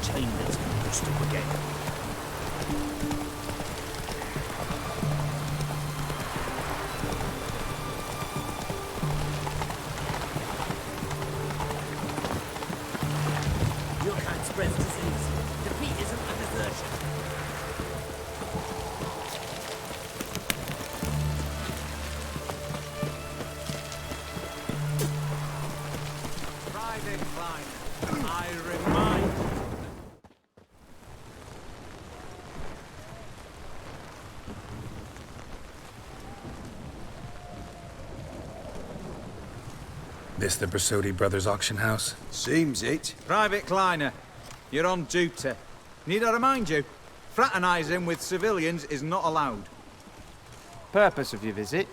chambers can boost up again. You can't spread disease. Defeat isn't a desertion. Private Klein, I remind you. This the Bersodi Brothers auction house? Seems it. Private Kleiner, you're on duty. Need I remind you, fraternizing with civilians is not allowed. Purpose of your visit?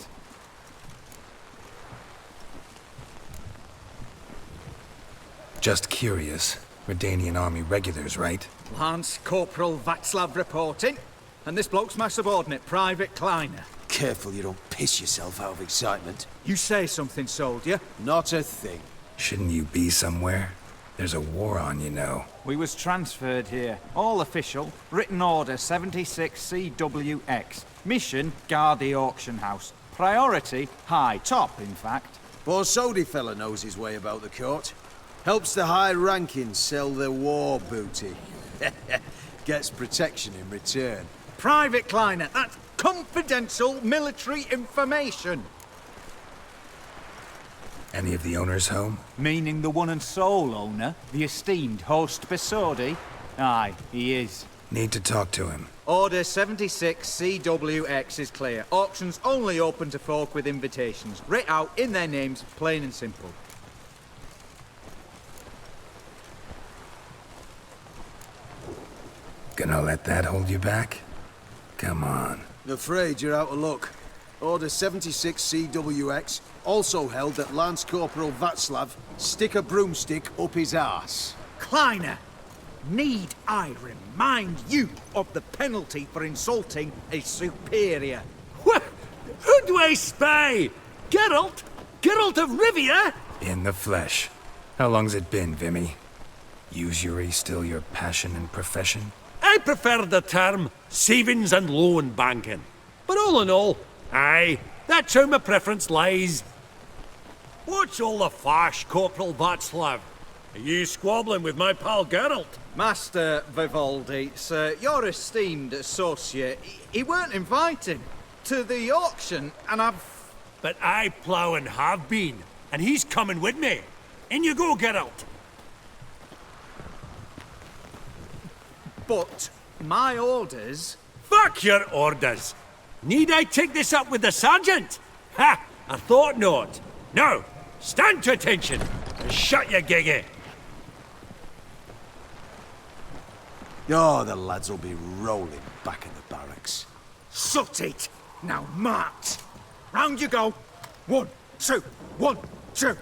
Just curious. Redanian Army regulars, right? Lance Corporal Václav reporting, and this bloke's my subordinate, Private Kleiner. Careful you don't piss yourself out of excitement. You say something, soldier. Not a thing. Shouldn't you be somewhere? There's a war on, you know. We was transferred here. All official. Written order 76CWX. Mission, guard the auction house. Priority, high. Top, in fact. Borsodi fella knows his way about the court. Helps the high rankings sell their war booty. Gets protection in return. Private Kleiner, that's confidential military information. Any of the owners home? Meaning the one and sole owner, the esteemed host Bersodi? Aye, he is. Need to talk to him. Order 76CWX is clear. Auctions only open to folk with invitations. Writ out in their names, plain and simple. Gonna let that hold you back? Come on. Afraid you're out of luck. Order 76CWX also held that Lance Corporal Václav stick a broomstick up his arse. Kleiner, need I remind you of the penalty for insulting a superior? What? Who do I spy? Geralt? Geralt of Rivia? In the flesh. How long's it been, Vimy? Usury still your passion and profession? I prefer the term savings and loan banking. But all in all, aye, that's how my preference lies. What's all the fash, Corporal Václav? Are you squabbling with my pal Geralt? Master Vivaldi, sir, your esteemed associate, he weren't invited to the auction, and I've... But I plough and have been, and he's coming with me. In you go, Geralt. But my orders... Fuck your orders! Need I take this up with the sergeant? Ha! I thought not. Now, stand to attention and shut your giggy. Oh, the lads will be rolling back in the barracks. Sut it! Now march! Round you go! 1, 2, 1, 2!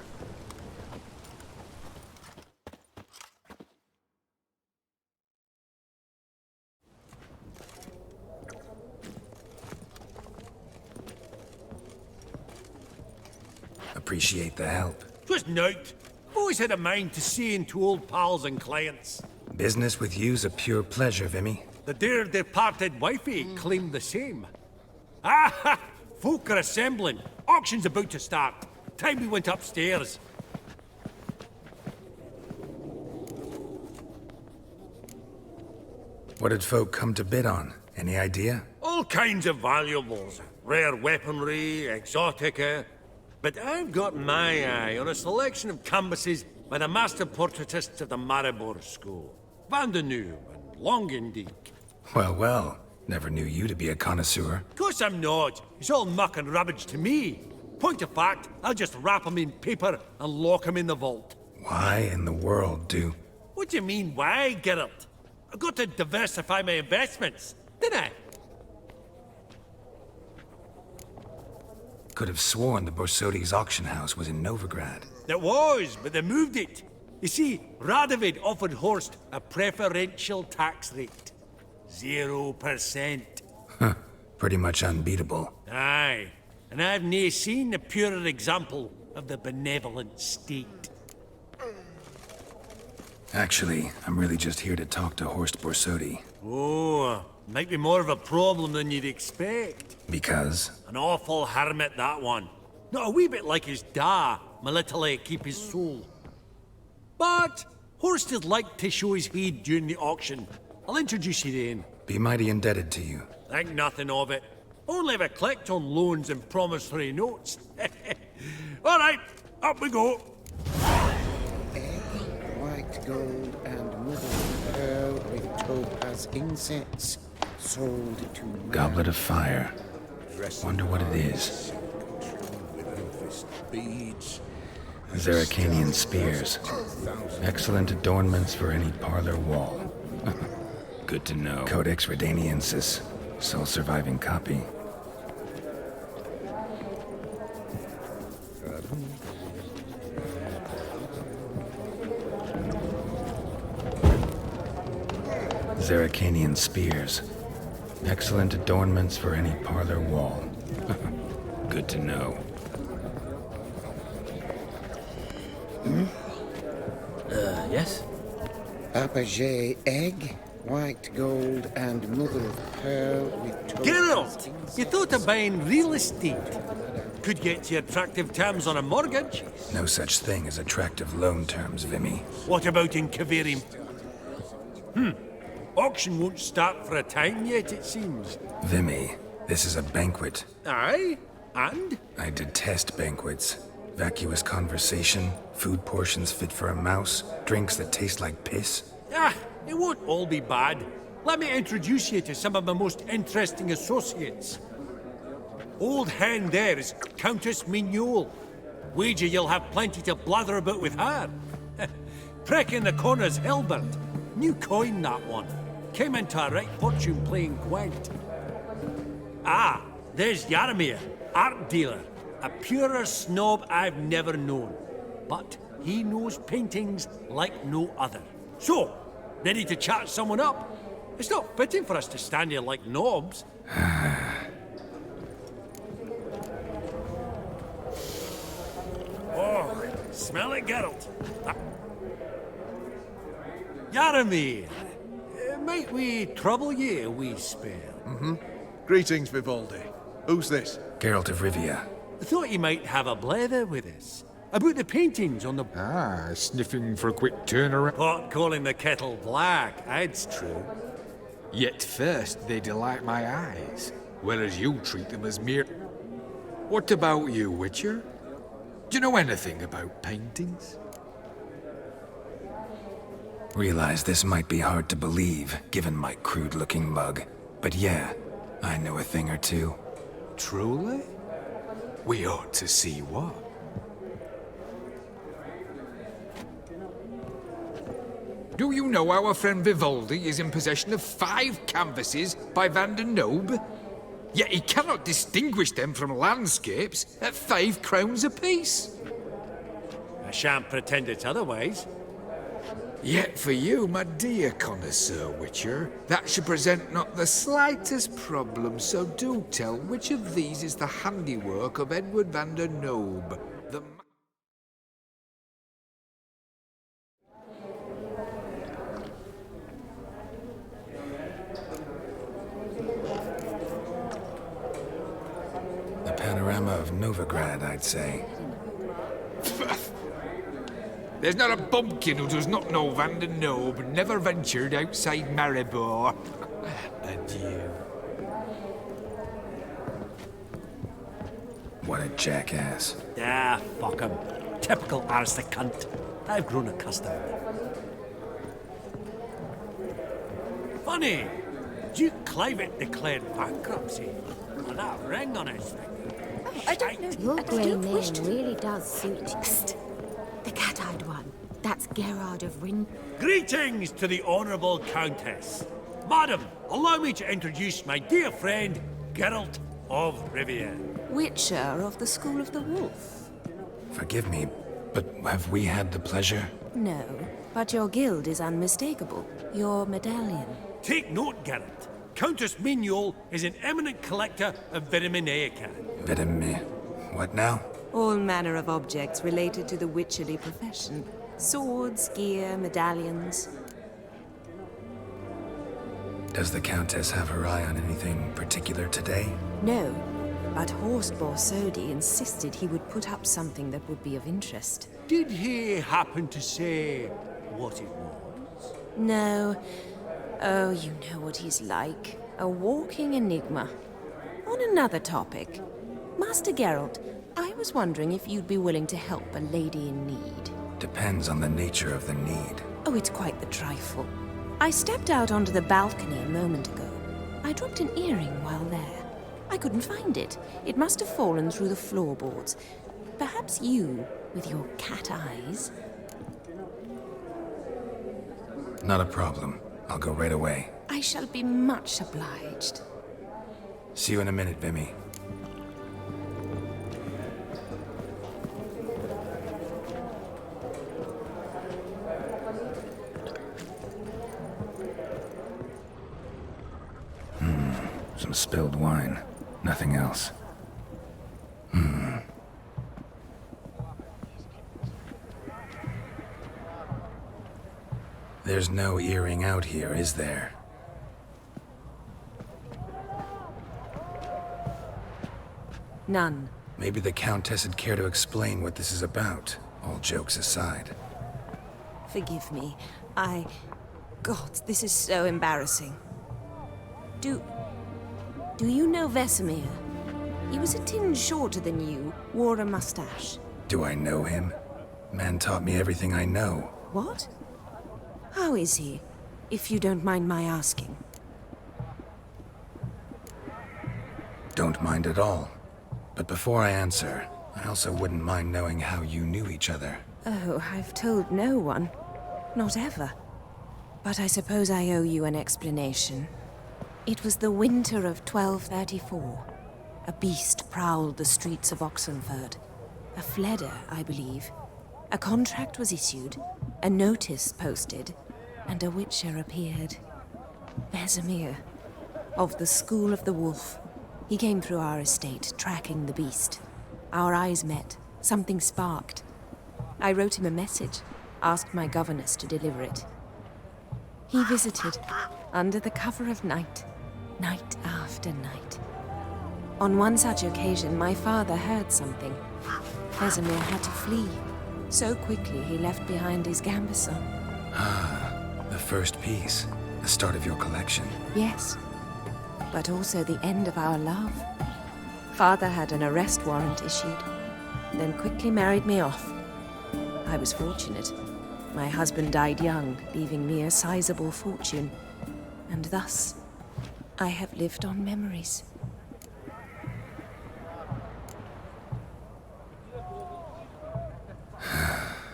Appreciate the help. Twas nowt. I've always had a mind to see into old pals and clients. Business with you's a pure pleasure, Vimy. The dear departed wifey claimed the same. Ah! Folk are assembling. Auction's about to start. Time we went upstairs. What did folk come to bid on? Any idea? All kinds of valuables. Rare weaponry, exotica. But I've got my eye on a selection of canvases by the master portraitists of the Motherboard school. Van de Nieuw and Longendijk. Well, well. Never knew you to be a connoisseur. Of course I'm not. It's all muck and rubbish to me. Point of fact, I'll just wrap 'em in paper and lock 'em in the vault. Why in the world do... What do you mean, why, Geralt? I've got to diversify my investments, didn't I? Could have sworn the Borsodi's auction house was in Novigrad. It was, but they moved it. You see, Radovid offered Horst a preferential tax rate. 0%. Huh. Pretty much unbeatable. Aye. And I've nae seen a purer example of the benevolent state. Actually, I'm really just here to talk to Horst Borsodi. Oh, might be more of a problem than you'd expect. Because? An awful hermit, that one. Not a wee bit like his da, my little keep his soul. But Horst would like to show his head during the auction. I'll introduce you then. Be mighty indebted to you. Think nothing of it. Only if I collect on loans and promissory notes. All right, up we go. Egg, white gold, and mother of pearl with topaz insets. Sold to man. Goblet of fire. Wonder what it is. Zeracanian spears. Excellent adornments for any parlor wall. Good to know. Codex Redaniensis. Sole surviving copy. Zeracanian spears. Excellent adornments for any parlor wall. Good to know. Yes? Apogee egg, white gold, and mother of pearl with topaz. Geralt, you thought of buying real estate. Could get you attractive terms on a mortgage. No such thing as attractive loan terms, Vimy. What about in Kaveri? Auction won't start for a time yet, it seems. Vimy, this is a banquet. Aye? And? I detest banquets. Vacuous conversation, food portions fit for a mouse, drinks that taste like piss. Ah, it won't all be bad. Let me introduce you to some of my most interesting associates. Old hen there is Countess Mignole. Wager you'll have plenty to blather about with her. Prick in the corner's Hilbert. New coin, that one. Came into a right fortune playing Gwent. Ah, there's Jaromir, art dealer. A purer snob I've never known. But he knows paintings like no other. So, ready to chat someone up? It's not fitting for us to stand here like knobs. Oh, smell it, Geralt. Jaromir, might we trouble ye a wee spell? Greetings, Vivaldi. Who's this? Geralt of Rivia. I thought you might have a blather with us. About the paintings on the... Ah, sniffing for a quick turnaround. Pot calling the kettle black, that's true. Yet first they delight my eyes, whereas you treat them as mere... What about you, Witcher? Do you know anything about paintings? Realize this might be hard to believe, given my crude-looking mug. But yeah, I know a thing or two. Truly? We ought to see what. Do you know our friend Vivaldi is in possession of 5 canvases by Van der Noob? Yet he cannot distinguish them from landscapes at 5 crowns apiece. I shan't pretend it's otherwise. Yet for you, my dear connoisseur Witcher, that should present not the slightest problem, so do tell which of these is the handiwork of Edward van der Noob, the... A panorama of Novigrad, I'd say. There's not a bumpkin who does not know Van der Noob never ventured outside Maribor. Adieu. What a jackass. Ah, fuck him. Typical aristocrat cunt. I've grown accustomed. Funny, Duke Clivet declared bankruptcy. And that ring on his finger. Oh, I don't know. Your I grey don't name wish to... really does suit you. Psst. The cat-eyed one. That's Gerard of Rin. Greetings to the Honourable Countess. Madam, allow me to introduce my dear friend, Geralt of Rivia. Witcher of the School of the Wolf. Forgive me, but have we had the pleasure? No, but your guild is unmistakable. Your medallion. Take note, Geralt. Countess Mignole is an eminent collector of Vitaminaica. What now? All manner of objects related to the witcherly profession. Swords, gear, medallions. Does the Countess have her eye on anything particular today? No, but Horst Borsodi insisted he would put up something that would be of interest. Did he happen to say what it was? No. Oh, you know what he's like. A walking enigma. On another topic, Master Geralt, I was wondering if you'd be willing to help a lady in need. Depends on the nature of the need. Oh, it's quite the trifle. I stepped out onto the balcony a moment ago. I dropped an earring while there. I couldn't find it. It must have fallen through the floorboards. Perhaps you, with your cat eyes... Not a problem. I'll go right away. I shall be much obliged. See you in a minute, Vimy. Some spilled wine. Nothing else. There's no earring out here, is there? None. Maybe the Countess would care to explain what this is about, all jokes aside. Forgive me. God, this is so embarrassing. Do you know Vesemir? He was a tinge shorter than you, wore a mustache. Do I know him? Man taught me everything I know. What? How is he, if you don't mind my asking? Don't mind at all. But before I answer, I also wouldn't mind knowing how you knew each other. Oh, I've told no one. Not ever. But I suppose I owe you an explanation. It was the winter of 1234. A beast prowled the streets of Oxenford. A fledder, I believe. A contract was issued, a notice posted, and a witcher appeared. Vesemir, of the School of the Wolf. He came through our estate, tracking the beast. Our eyes met. Something sparked. I wrote him a message, asked my governess to deliver it. He visited, under the cover of night, night after night. On one such occasion, my father heard something. Vesemir had to flee. So quickly, he left behind his gambeson. Ah, the first piece. The start of your collection. Yes, but also the end of our love. Father had an arrest warrant issued, then quickly married me off. I was fortunate. My husband died young, leaving me a sizable fortune. And thus, I have lived on memories.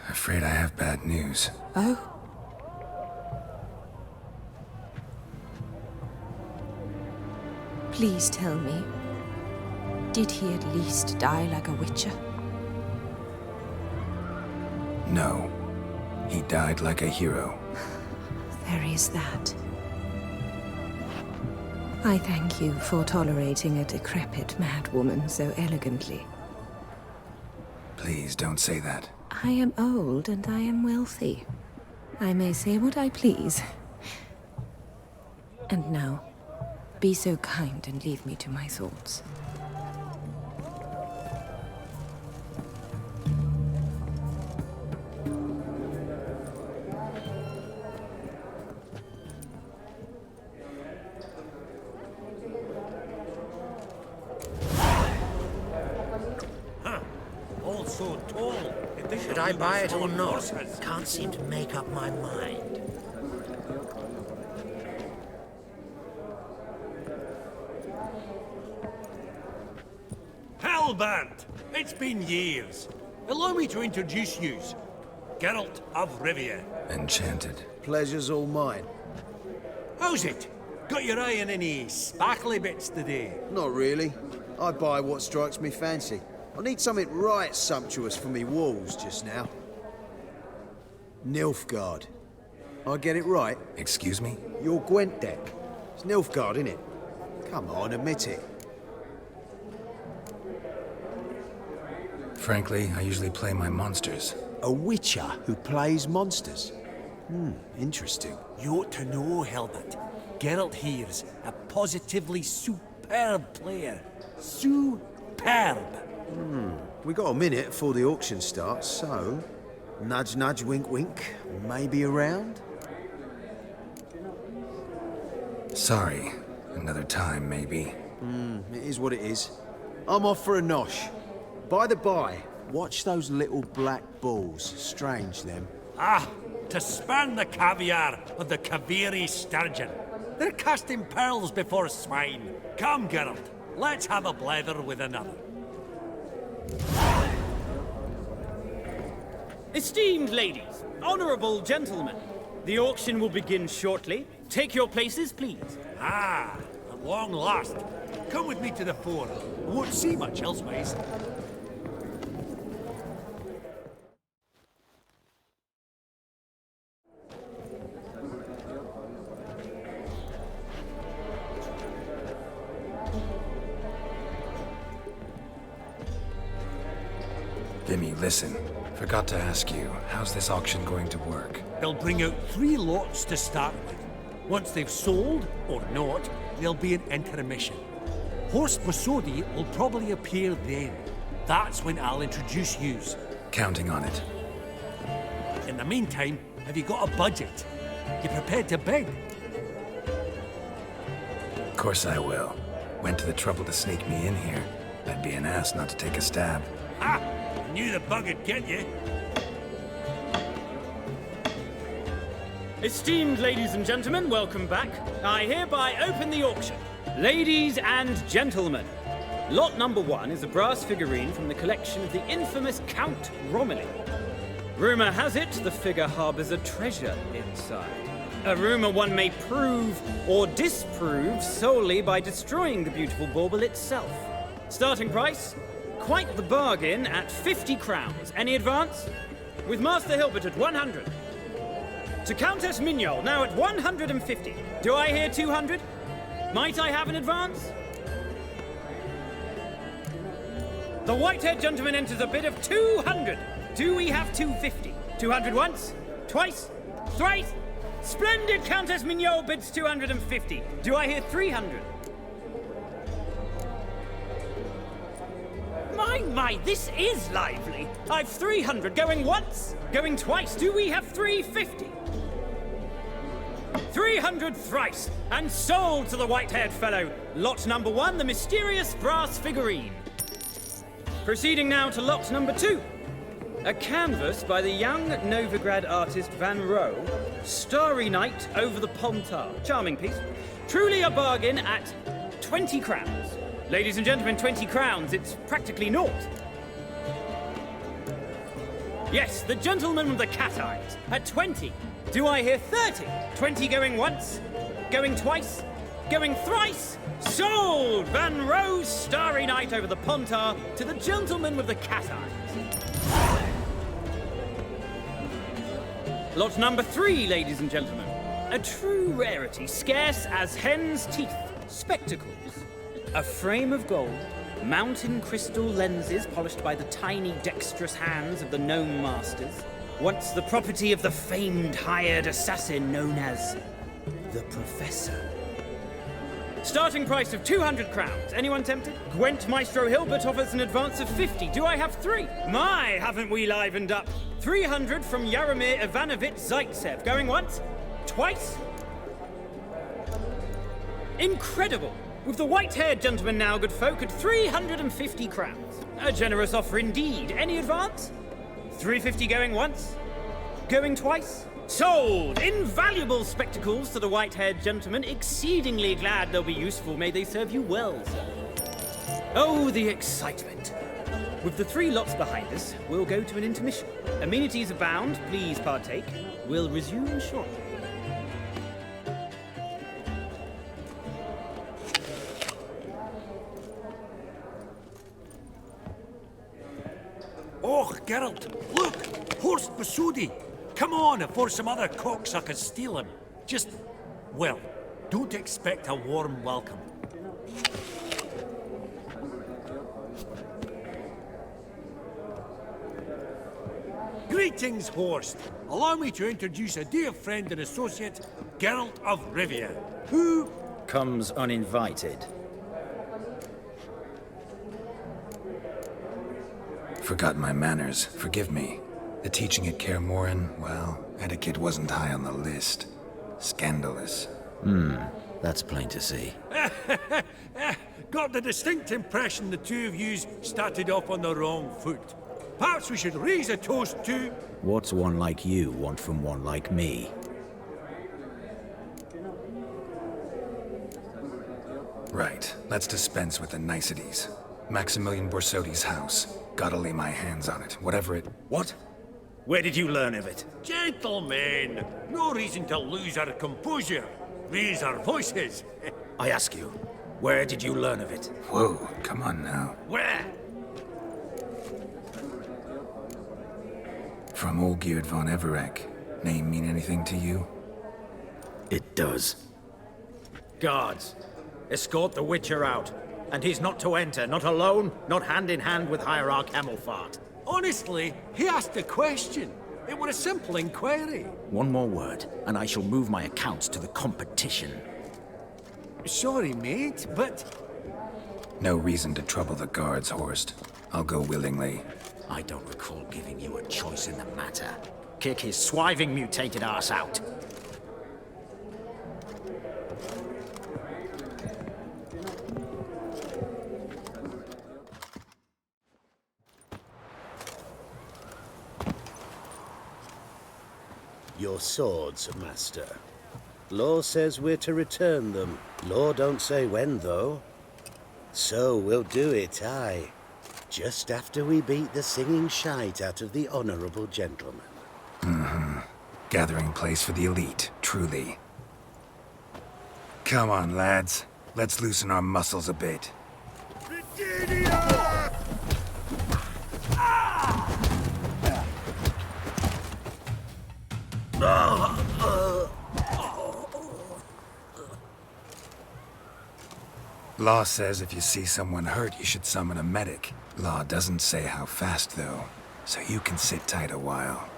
Afraid I have bad news. Oh? Please tell me, did he at least die like a witcher? No. He died like a hero. There is that. I thank you for tolerating a decrepit madwoman so elegantly. Please don't say that. I am old and I am wealthy. I may say what I please. And now, be so kind and leave me to my thoughts. All so tall. Should I buy it or not? Can't seem to make up my mind. Hellbent! It's been years. Allow me to introduce yous. Geralt of Rivia. Enchanted. Pleasure's all mine. How's it? Got your eye on any sparkly bits today? Not really. I buy what strikes me fancy. I need something right sumptuous for me walls just now. Nilfgaard. I get it right? Excuse me? Your Gwent deck. It's Nilfgaard, innit? Come on, admit it. Frankly, I usually play my monsters. A witcher who plays monsters? Interesting. You ought to know, Hilbert. Geralt here's a positively superb player. Superb. We got a minute before the auction starts, so... Nudge, nudge, wink, wink. Maybe around? Sorry. Another time, maybe. It is what it is. I'm off for a nosh. By the by, watch those little black balls. Strange, them. Ah, to spurn the caviar of the Kaviri sturgeon. They're casting pearls before swine. Come, Geralt, let's have a blether with another. Esteemed ladies, honorable gentlemen, the auction will begin shortly. Take your places, please. Ah, at long last. Come with me to the fore. I won't see much elsewise. Vimy, listen. Forgot to ask you, how's this auction going to work? They'll bring out 3 lots to start with. Once they've sold, or not, there'll be an intermission. Horst Masodi will probably appear then. That's when I'll introduce yous. Counting on it. In the meantime, have you got a budget? You prepared to bid? Of course I will. Went to the trouble to sneak me in here. I'd be an ass not to take a stab. Ah! I knew the bug would get you. Esteemed ladies and gentlemen, welcome back. I hereby open the auction. Ladies and gentlemen, lot number 1 is a brass figurine from the collection of the infamous Count Romilly. Rumor has it the figure harbors a treasure inside. A rumor one may prove or disprove solely by destroying the beautiful bauble itself. Starting price? Quite the bargain at 50 crowns. Any advance? With Master Hilbert at 100. To Countess Mignol, now at 150. Do I hear 200? Might I have an advance? The white-haired gentleman enters a bid of 200. Do we have 250? 200 once? Twice? Thrice? Splendid Countess Mignol bids 250. Do I hear 300? My, this is lively. I've 300 going once, going twice. Do we have 350? 300 thrice, and sold to the white-haired fellow. Lot number 1, the mysterious brass figurine. Proceeding now to lot number 2. A canvas by the young Novigrad artist Van Rohe, Starry Night over the Pontar. Charming piece. Truly a bargain at 20 crowns. Ladies and gentlemen, 20 crowns, it's practically naught. Yes, the gentleman with the cat eyes, at 20. Do I hear 30? 20 going once, going twice, going thrice. Sold! Van Rohe's Starry Night over the Pontar to the gentleman with the cat eyes. Lot number 3, ladies and gentlemen. A true rarity, scarce as hen's teeth. Spectacles. A frame of gold, mountain crystal lenses polished by the tiny, dexterous hands of the gnome masters. Once the property of the famed hired assassin known as the Professor. Starting price of 200 crowns. Anyone tempted? Gwent Maestro Hilbert offers an advance of 50. Do I have 3? My, haven't we livened up? 300 from Yaromir Ivanovich Zaitsev. Going once? Twice? Incredible! With the white-haired gentleman now, good folk, at 350 crowns. A generous offer indeed. Any advance? 350 going once? Going twice? Sold! Invaluable spectacles to the white-haired gentleman. Exceedingly glad they'll be useful. May they serve you well, sir. Oh, the excitement. With the 3 lots behind us, we'll go to an intermission. Amenities abound. Please partake. We'll resume shortly. Oh, Geralt, look! Horst Masudi! Come on before some other cocksuckers steal him. Just, well, don't expect a warm welcome. Great Greetings, Horst. Allow me to introduce a dear friend and associate, Geralt of Rivia, who... comes uninvited. Forgot my manners. Forgive me. The teaching at Kaer Morhen, well, etiquette wasn't high on the list. Scandalous. That's plain to see. Got the distinct impression the two of yous started off on the wrong foot. Perhaps we should raise a toast to... What's one like you want from one like me? Right, let's dispense with the niceties. Maximilian Borsodi's house. Gotta lay my hands on it, whatever it... What? Where did you learn of it? Gentlemen, no reason to lose our composure. Raise our voices. I ask you, where did you learn of it? Whoa, come on now. Where? From Olgierd von Everek. Name mean anything to you? It does. Guards, escort the Witcher out. And he's not to enter, not alone, not hand in hand with Hierarch Hamelfart. Honestly, he asked a question. It was a simple inquiry. One more word, and I shall move my accounts to the competition. Sorry, mate, but... No reason to trouble the guards, Horst. I'll go willingly. I don't recall giving you a choice in the matter. Kick his swiving mutated ass out. Your swords, Master. Law says we're to return them. Law don't say when, though. So we'll do it, aye. Just after we beat the singing shite out of the honorable gentleman. Gathering place for the elite, truly. Come on, lads. Let's loosen our muscles a bit. Law says if you see someone hurt, you should summon a medic. Law doesn't say how fast, though, so you can sit tight a while.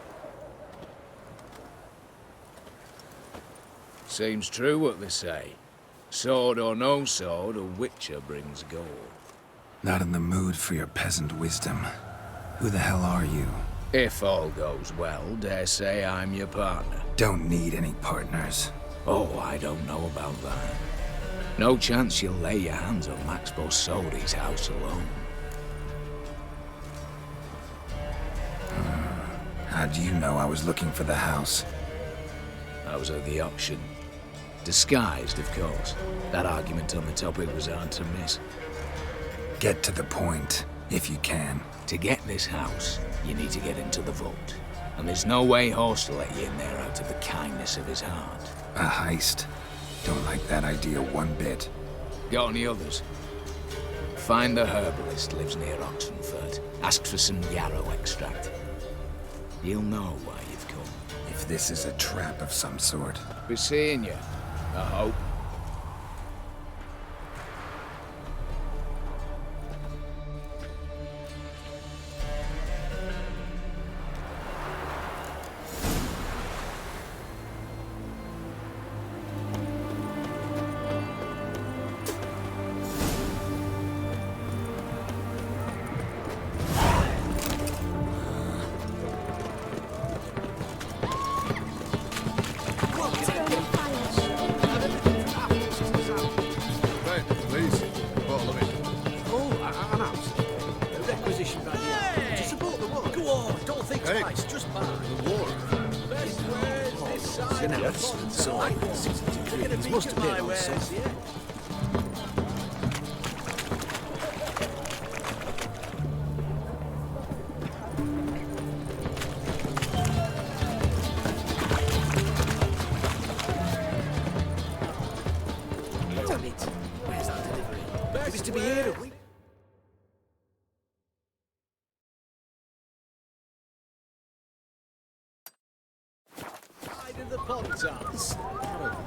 Seems true what they say. Sword or no sword, a Witcher brings gold. Not in the mood for your peasant wisdom. Who the hell are you? If all goes well, dare say I'm your partner. Don't need any partners. Oh, I don't know about that. No chance you'll lay your hands on Max Borsodi's house alone. How do you know I was looking for the house? I was at the auction. Disguised, of course. That argument on the topic was hard to miss. Get to the point, if you can. To get this house, you need to get into the vault. And there's no way Horst will let you in there out of the kindness of his heart. A heist. Don't like that idea one bit. Got any others? Find the herbalist lives near Oxenfurt. Ask for some yarrow extract. You'll know why you've come. If this is a trap of some sort. Be seeing you, I hope.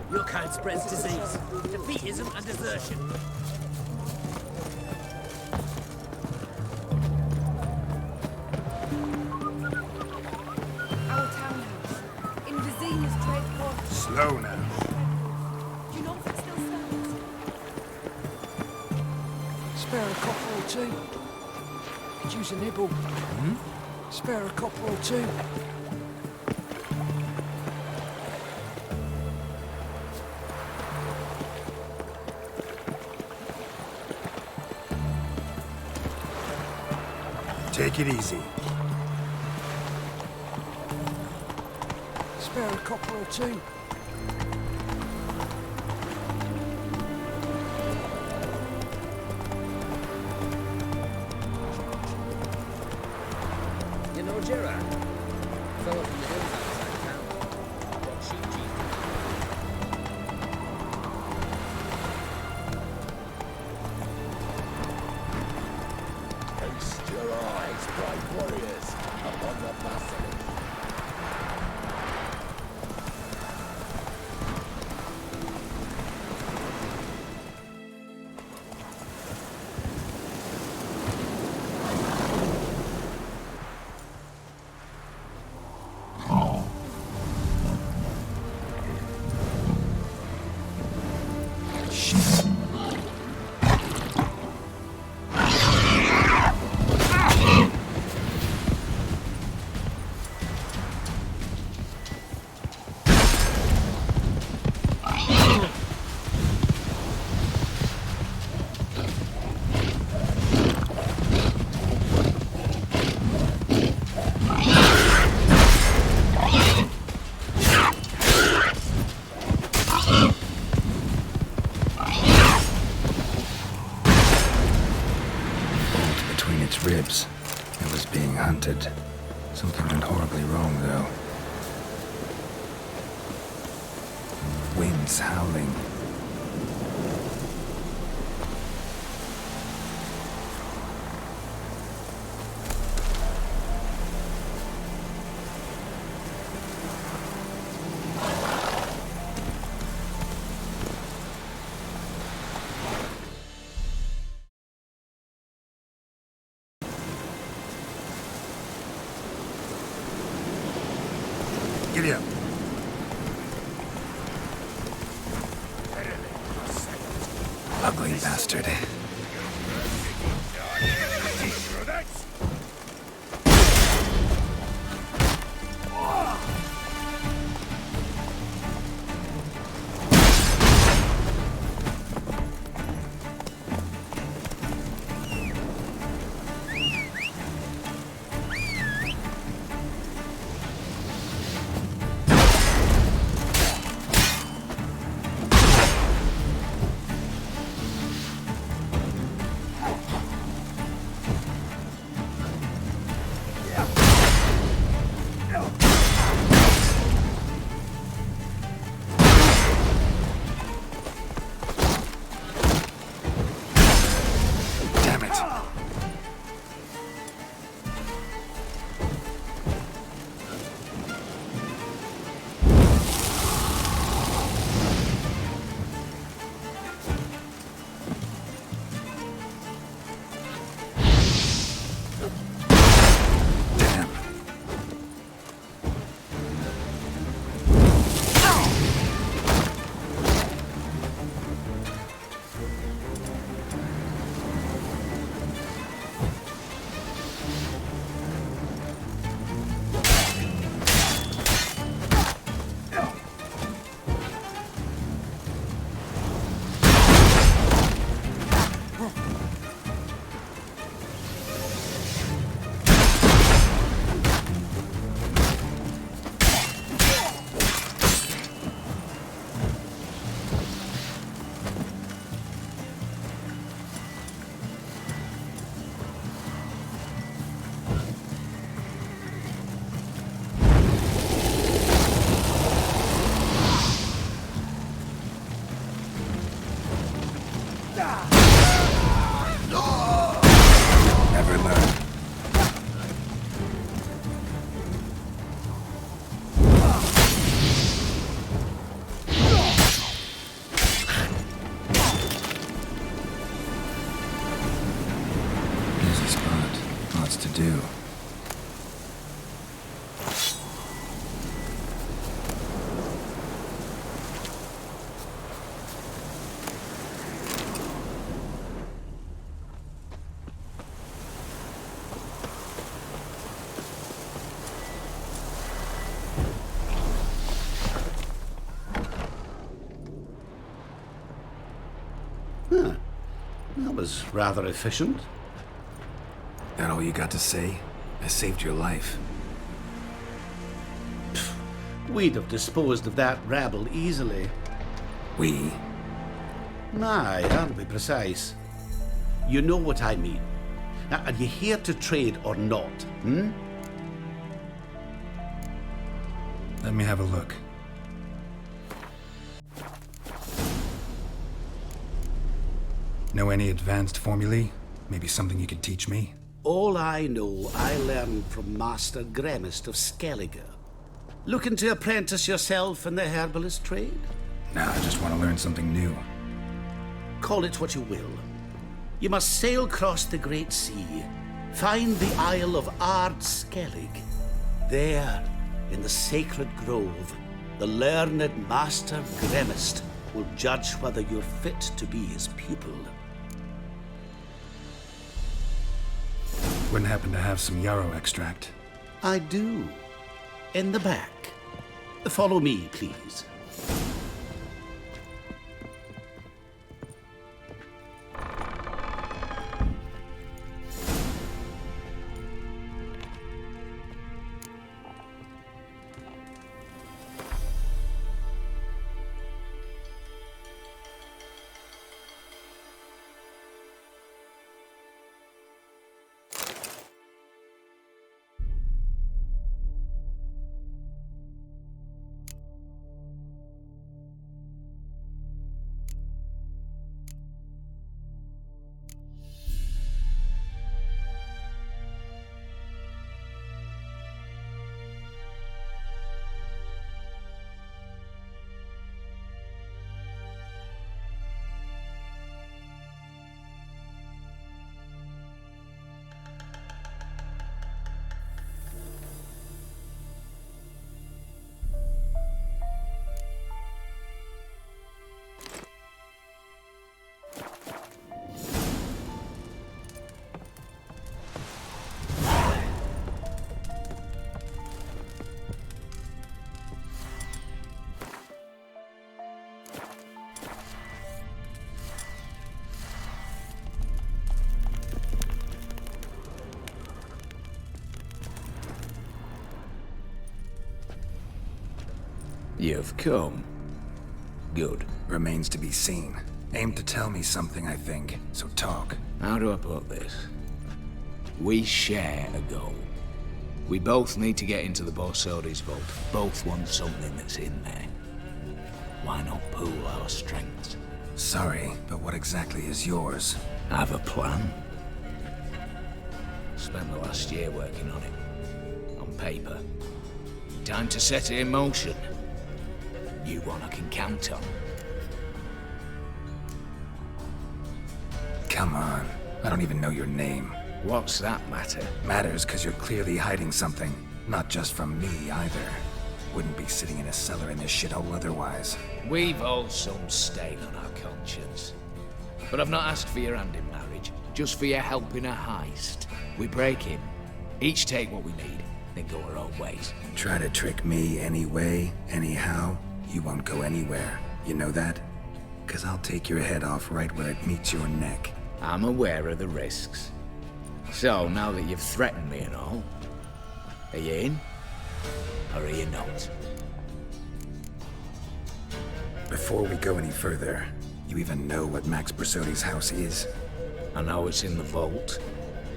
Your kind spreads disease, defeatism and desertion. Slow now. Spare a copper or two. Could use a nibble. Spare a copper or two. Take it easy. Spare a copper or two. You know Gerard? Fellow from the hills outside town. Got sheep cheese. Feast your eyes, brave warriors, upon the buffalo. Ribs. It was being hunted. Something went horribly wrong, though. Winds howling. Giddy up. Ugly bastard. Huh. That was rather efficient. That all you got to say? I saved your life. We'd have disposed of that rabble easily. We? Aye, I'll be precise. You know what I mean. Now, are you here to trade or not, hmm? Let me have a look. Know any advanced formulae? Maybe something you could teach me? All I know, I learned from Master Gremist of Skellige. Looking to apprentice yourself in the herbalist trade? Nah, I just want to learn something new. Call it what you will. You must sail across the Great Sea, find the Isle of Ard Skellig. There, in the sacred grove, the learned Master Gremist will judge whether you're fit to be his pupil. Wouldn't happen to have some yarrow extract? I do. In the back. Follow me, please. You've come. Good. Remains to be seen. Aim to tell me something, I think, so talk. How do I put this? We share a goal. We both need to get into the Borsodi's vault. Both want something that's in there. Why not pool our strengths? Sorry, but what exactly is yours? I have a plan. Spent the last year working on it. On paper. Time to set it in motion. You one I can count on. Come on. I don't even know your name. What's that matter? Matters because you're clearly hiding something. Not just from me, either. Wouldn't be sitting in a cellar in this shithole otherwise. We've all some stain on our conscience. But I've not asked for your hand in marriage, just for your help in a heist. We break in, each take what we need, then go our own ways. Try to trick me anyway, anyhow, you won't go anywhere. You know that? 'Cause I'll take your head off right where it meets your neck. I'm aware of the risks. So, now that you've threatened me and all, are you in? Or are you not? Before we go any further, you even know what Max Borsodi's house is? I know it's in the vault.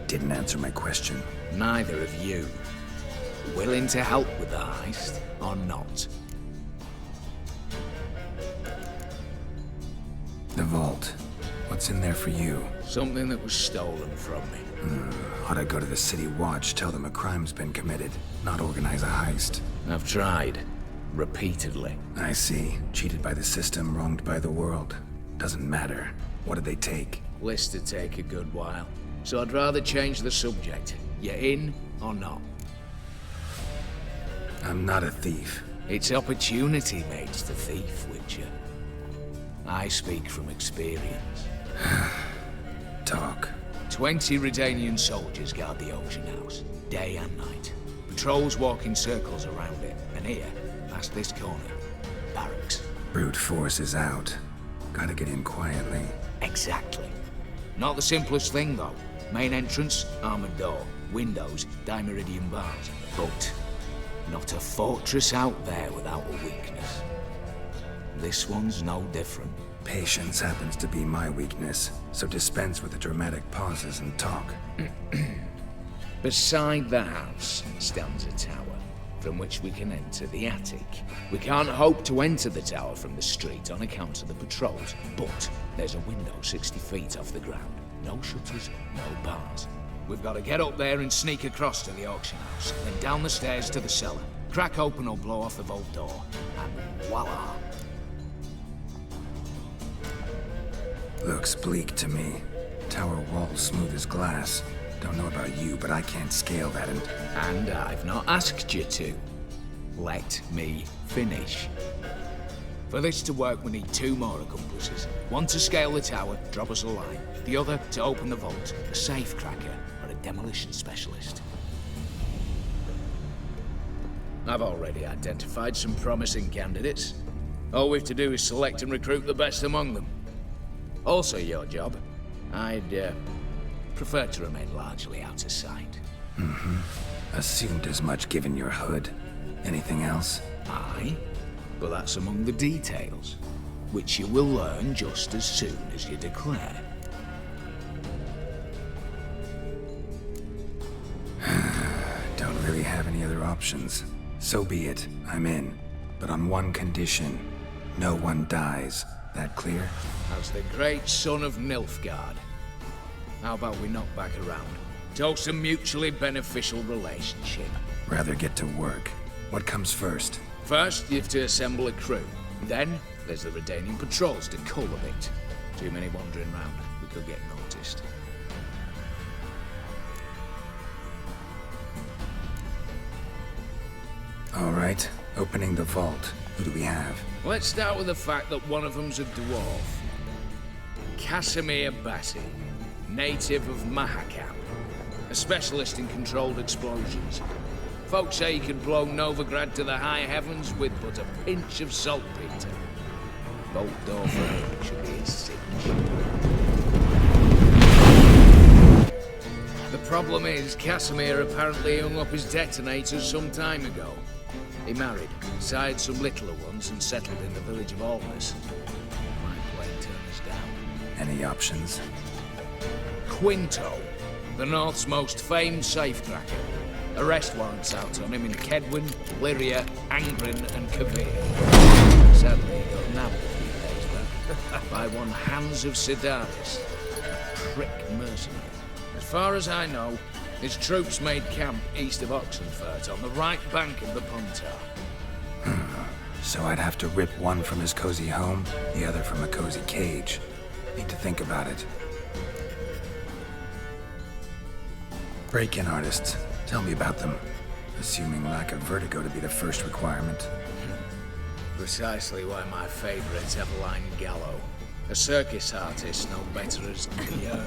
Didn't answer my question. Neither of you. Willing to help with the heist, or not? The vault. What's in there for you? Something that was stolen from me. Ought to go to the City Watch, tell them a crime's been committed, not organize a heist. I've tried. Repeatedly. I see. Cheated by the system, wronged by the world. Doesn't matter. What did they take? List to take a good while. So I'd rather change the subject. You in or not? I'm not a thief. It's opportunity makes the thief, Witcher. I speak from experience. Talk. 20 Redanian soldiers guard the auction house, day and night. Patrols walk in circles around it, and here, past this corner, barracks. Brute force is out. Gotta get in quietly. Exactly. Not the simplest thing, though. Main entrance, armored door. Windows, dimeridian bars. But not a fortress out there without a weakness. This one's no different. Patience happens to be my weakness, so dispense with the dramatic pauses and talk. Beside the house stands a tower, from which we can enter the attic. We can't hope to enter the tower from the street on account of the patrols, but there's a window 60 feet off the ground. No shutters, no bars. We've got to get up there and sneak across to the auction house, then down the stairs to the cellar. Crack open or blow off the vault door, and voila! Looks bleak to me. Tower wall smooth as glass. Don't know about you, but I can't scale that And I've not asked you to. Let me finish. For this to work, we need 2 more accomplices. One to scale the tower, drop us a line. The other to open the vault, a Safecracker or a demolition specialist. I've already identified some promising candidates. All we've to do is select and recruit the best among them. Also your job. I'd prefer to remain largely out of sight. Assumed as much given your hood. Anything else? Aye, but that's among the details, which you will learn just as soon as you declare. Don't really have any other options. So be it, I'm in. But on one condition. No one dies. That clear? As the great son of Nilfgaard. How about we knock back around? Toast a mutually beneficial relationship. Rather get to work. What comes first? First, you have to assemble a crew. Then, there's the Redanian patrols to cultivate. Too many wandering round. We could get noticed. All right. Opening the vault. Who do we have? Let's start with the fact that one of them's a dwarf. Casimir Bassi, native of Mahakam. A specialist in controlled explosions. Folks say he can blow Novigrad to the high heavens with but a pinch of saltpeter. Bolt door for him should be a cinch. The problem is, Casimir apparently hung up his detonators some time ago. He married, sired some littler ones, and settled in the village of Alness. My plane turned us down. Any options? Quinto, the North's most famed safecracker. Arrest warrants out on him in Kedwin, Lyria, Angrin, and Kavir. Sadly, he got nabbed a few days back by one Hans of Sidaris, a prick mercenary. As far as I know, his troops made camp east of Oxenfurt on the right bank of the Puntar. So I'd have to rip one from his cozy home, the other from a cozy cage. Need to think about it. Break-in artists. Tell me about them. Assuming lack of vertigo to be the first requirement. Precisely why my favorite's Eveline Gallo. A circus artist no better as the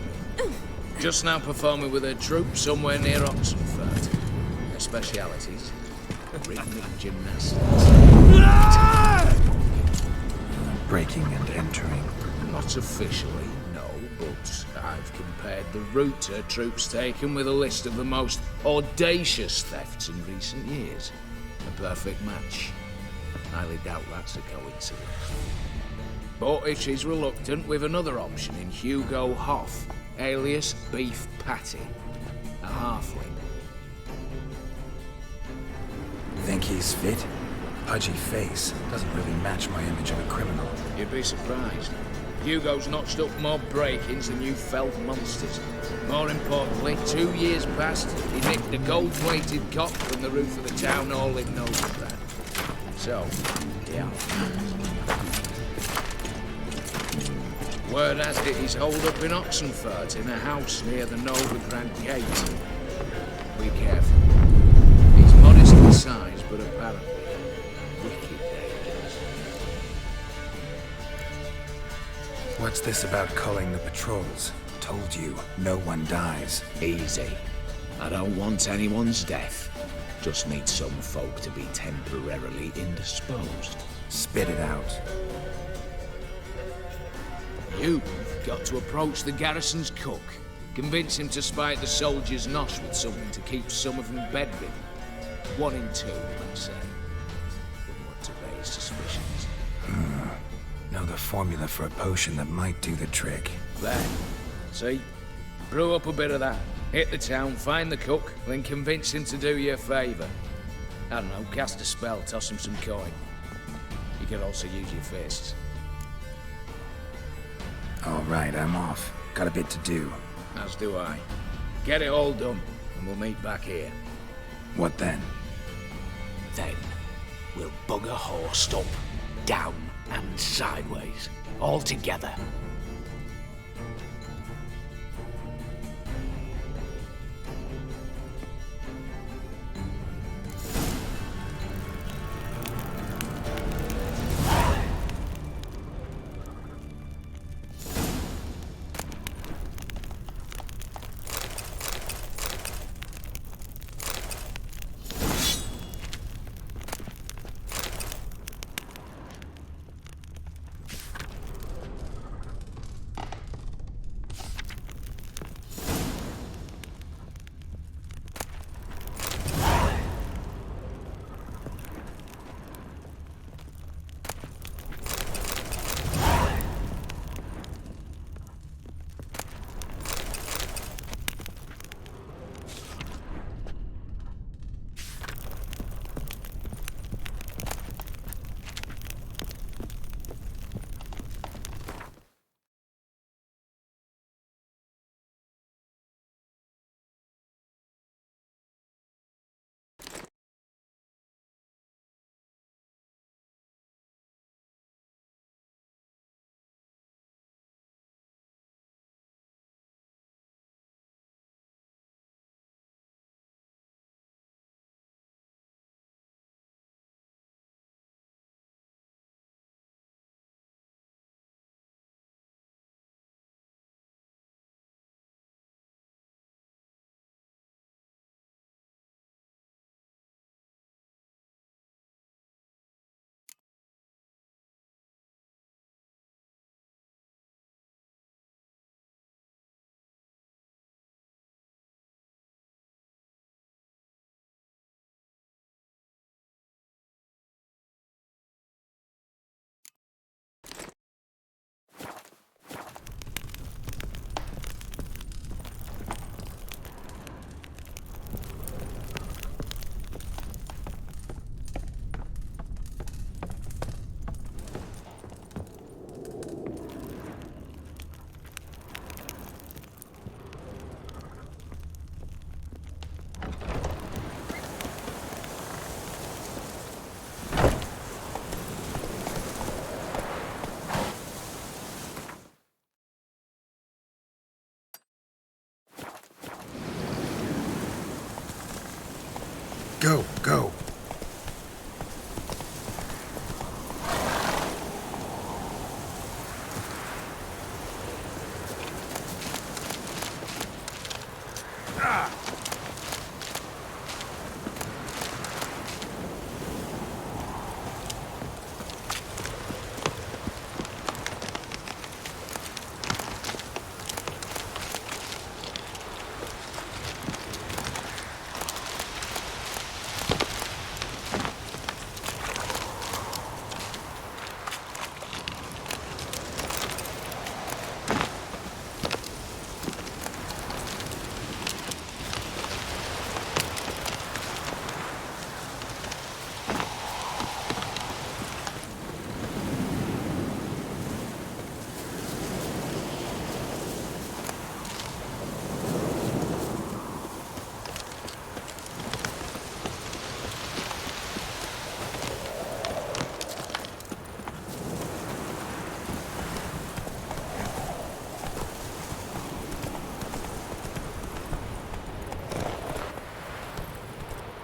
just now performing with her troupe somewhere near Oxenfurt. Her specialities, rhythmic gymnastics. Breaking and entering. Not officially, no, but I've compared the route her troope's taken with a list of the most audacious thefts in recent years. A perfect match. Highly doubt that's a coincidence. But if she's reluctant, we've another option in Hugo Hoff, alias Beef Patty, a halfling. Think he's fit? Pudgy face doesn't really match my image of a criminal. You'd be surprised. Hugo's notched up more break-ins than you felt monsters. More importantly, 2 years past, he nicked a gold-plated cop from the roof of the town hall in Novigrad. So, yeah. Word has it he's holed up in Oxenfurt in a house near the Novigrad gate. Be careful. He's modest in size, but apparently wicked dangerous. What's this about culling the patrols? Told you, no one dies. Easy. I don't want anyone's death. Just need some folk to be temporarily indisposed. Spit it out. You've Got to approach the garrison's cook. Convince him to spite the soldiers' nosh with something to keep some of them bedridden. 1 in 2, let's say. Wouldn't want to raise suspicions. Know the formula for a potion that might do the trick. There. See? Brew up a bit of that. Hit the town, find the cook, then convince him to do you a favour. I don't know, cast a spell, toss him some coin. You could also use your fists. All right, I'm off. Got a bit to do. As do I. Get it all done, and we'll meet back here. What then? Then, we'll bugger horsed up, down and sideways, all together. Go, go.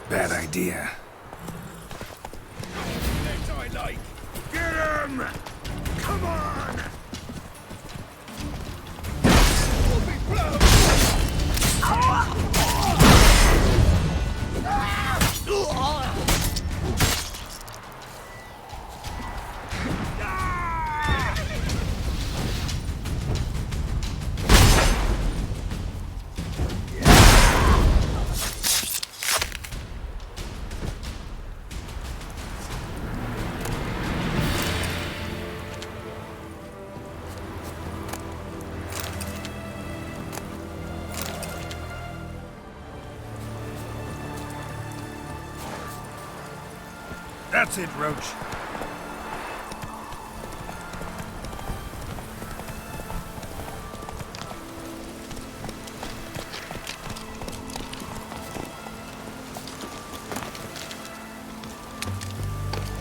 Bad idea. I like. Get him! Come on! We'll be blown! That's it, Roach.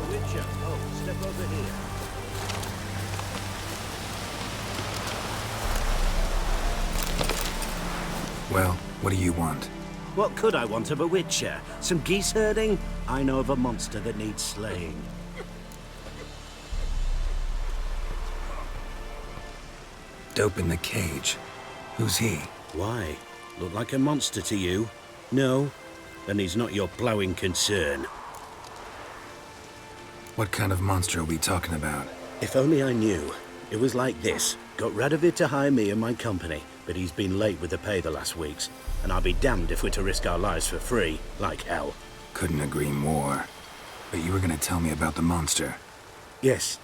Witcher, step over here. Well, what do you want? What could I want of a witcher? Some geese herding? I know of a monster that needs slaying. Dope in the cage. Who's he? Why? Look like a monster to you? No? Then he's not your ploughing concern. What kind of monster are we talking about? If only I knew. It was like this. Got Radovid to hire me and my company, but he's been late with the pay the last weeks. And I'll be damned if we're to risk our lives for free, like hell. Couldn't agree more. But you were gonna tell me about the monster. Yes.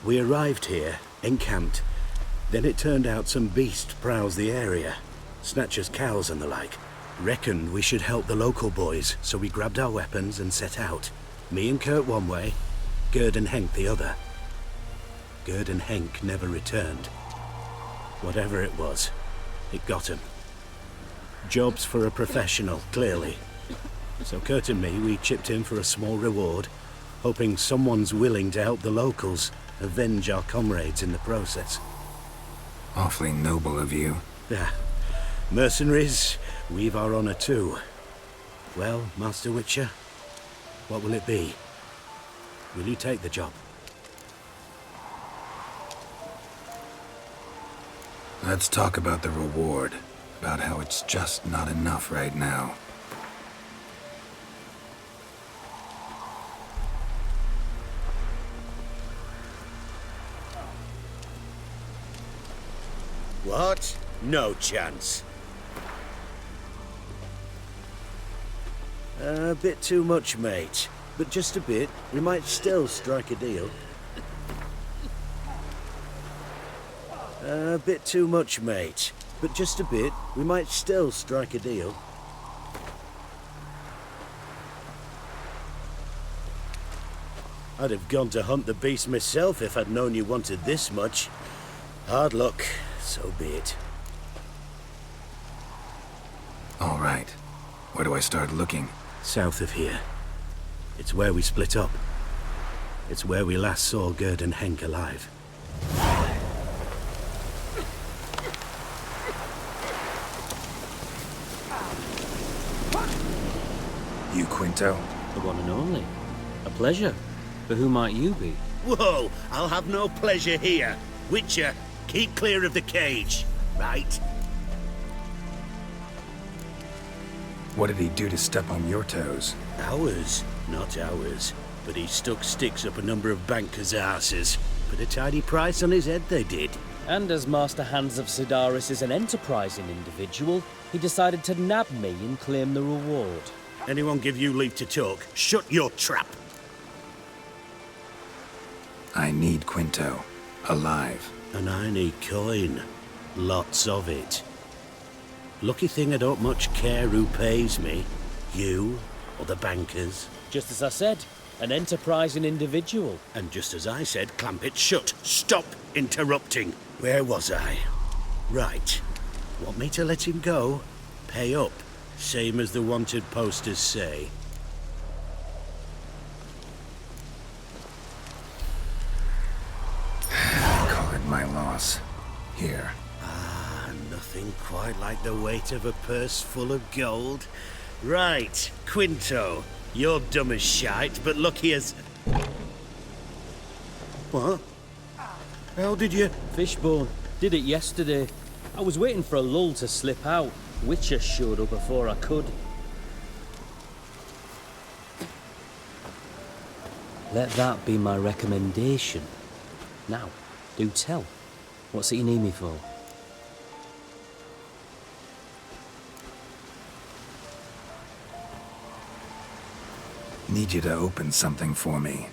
We arrived here, encamped. Then it turned out some beast prowls the area. Snatchers cows and the like. Reckoned we should help the local boys, so we grabbed our weapons and set out. Me and Kurt one way, Gerd and Henk the other. Gerd and Henk never returned. Whatever it was, it got him. Jobs for a professional, clearly. So Kurt and me, we chipped in for a small reward, hoping someone's willing to help the locals avenge our comrades in the process. Awfully noble of you. Yeah. Mercenaries, we've our honor too. Well, Master Witcher, what will it be? Will you take the job? Let's talk about the reward. About how it's just not enough right now. What? No chance. A bit too much, mate. But just a bit. We might still strike a deal. A bit too much, mate. But just a bit. We might still strike a deal. I'd have gone to hunt the beast myself if I'd known you wanted this much. Hard luck. So be it. All right. Where do I start looking? South of here. It's where we split up. It's where we last saw Gerd and Henk alive. You Quinto? The one and only. A pleasure. But who might you be? Whoa! I'll have no pleasure here. Witcher, keep clear of the cage, right? What did he do to step on your toes? Ours? Not ours. But he stuck sticks up a number of bankers' asses. Put a tidy price on his head, they did. And as Master Hands of Sidaris is an enterprising individual, he decided to nab me and claim the reward. Anyone give you leave to talk? Shut your trap! I need Quinto. Alive. And I need coin. Lots of it. Lucky thing I don't much care who pays me. You or the bankers. Just as I said, an enterprising individual. And just as I said, clamp it shut. Stop interrupting. Where was I? Right. Want me to let him go? Pay up. Same as the wanted posters say. Call it my loss. Here. Ah, nothing quite like the weight of a purse full of gold. Right, Quinto. You're dumb as shite, but lucky as... What? How did you... Fishbone. Did it yesterday. I was waiting for a lull to slip out. Witcher showed up before I could. Let that be my recommendation. Now, do tell. What's it you need me for? Need you to open something for me.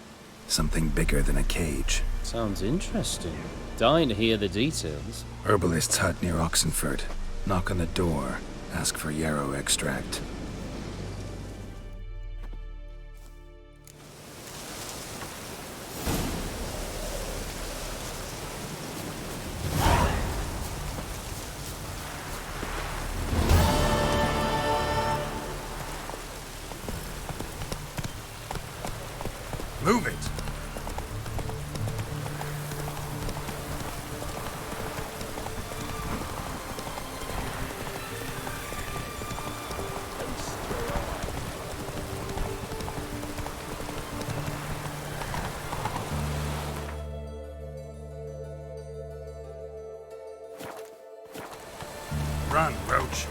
Something bigger than a cage. Sounds interesting. Dying to hear the details. Herbalist's hut near Oxenford. Knock on the door. Ask for yarrow extract. Run, Roach.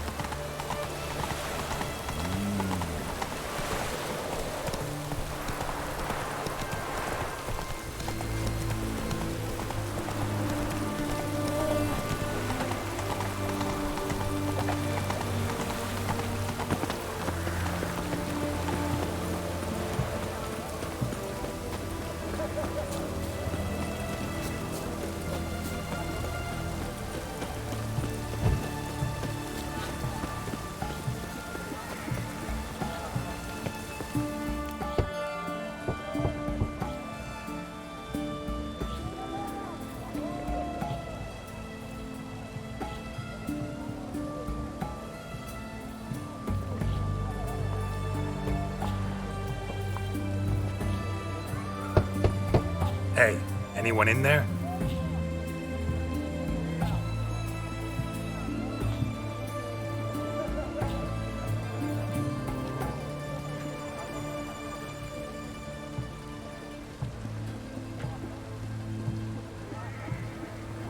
Hey, anyone in there?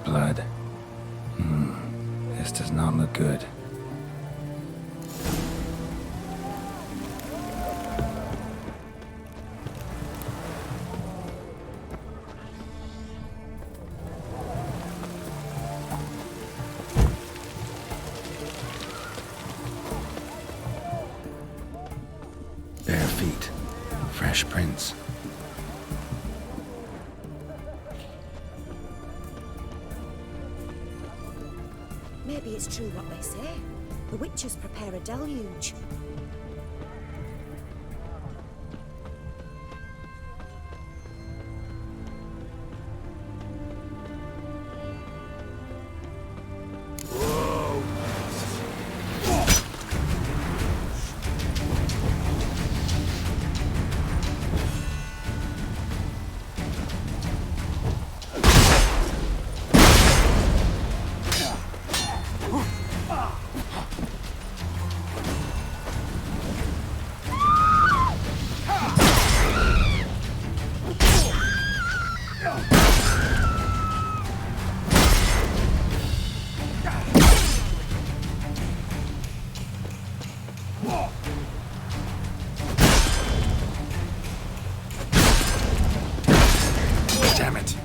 Blood. This does not look good. Bare feet. Fresh prints. Maybe it's true what they say. The witches prepare a deluge. Damn it.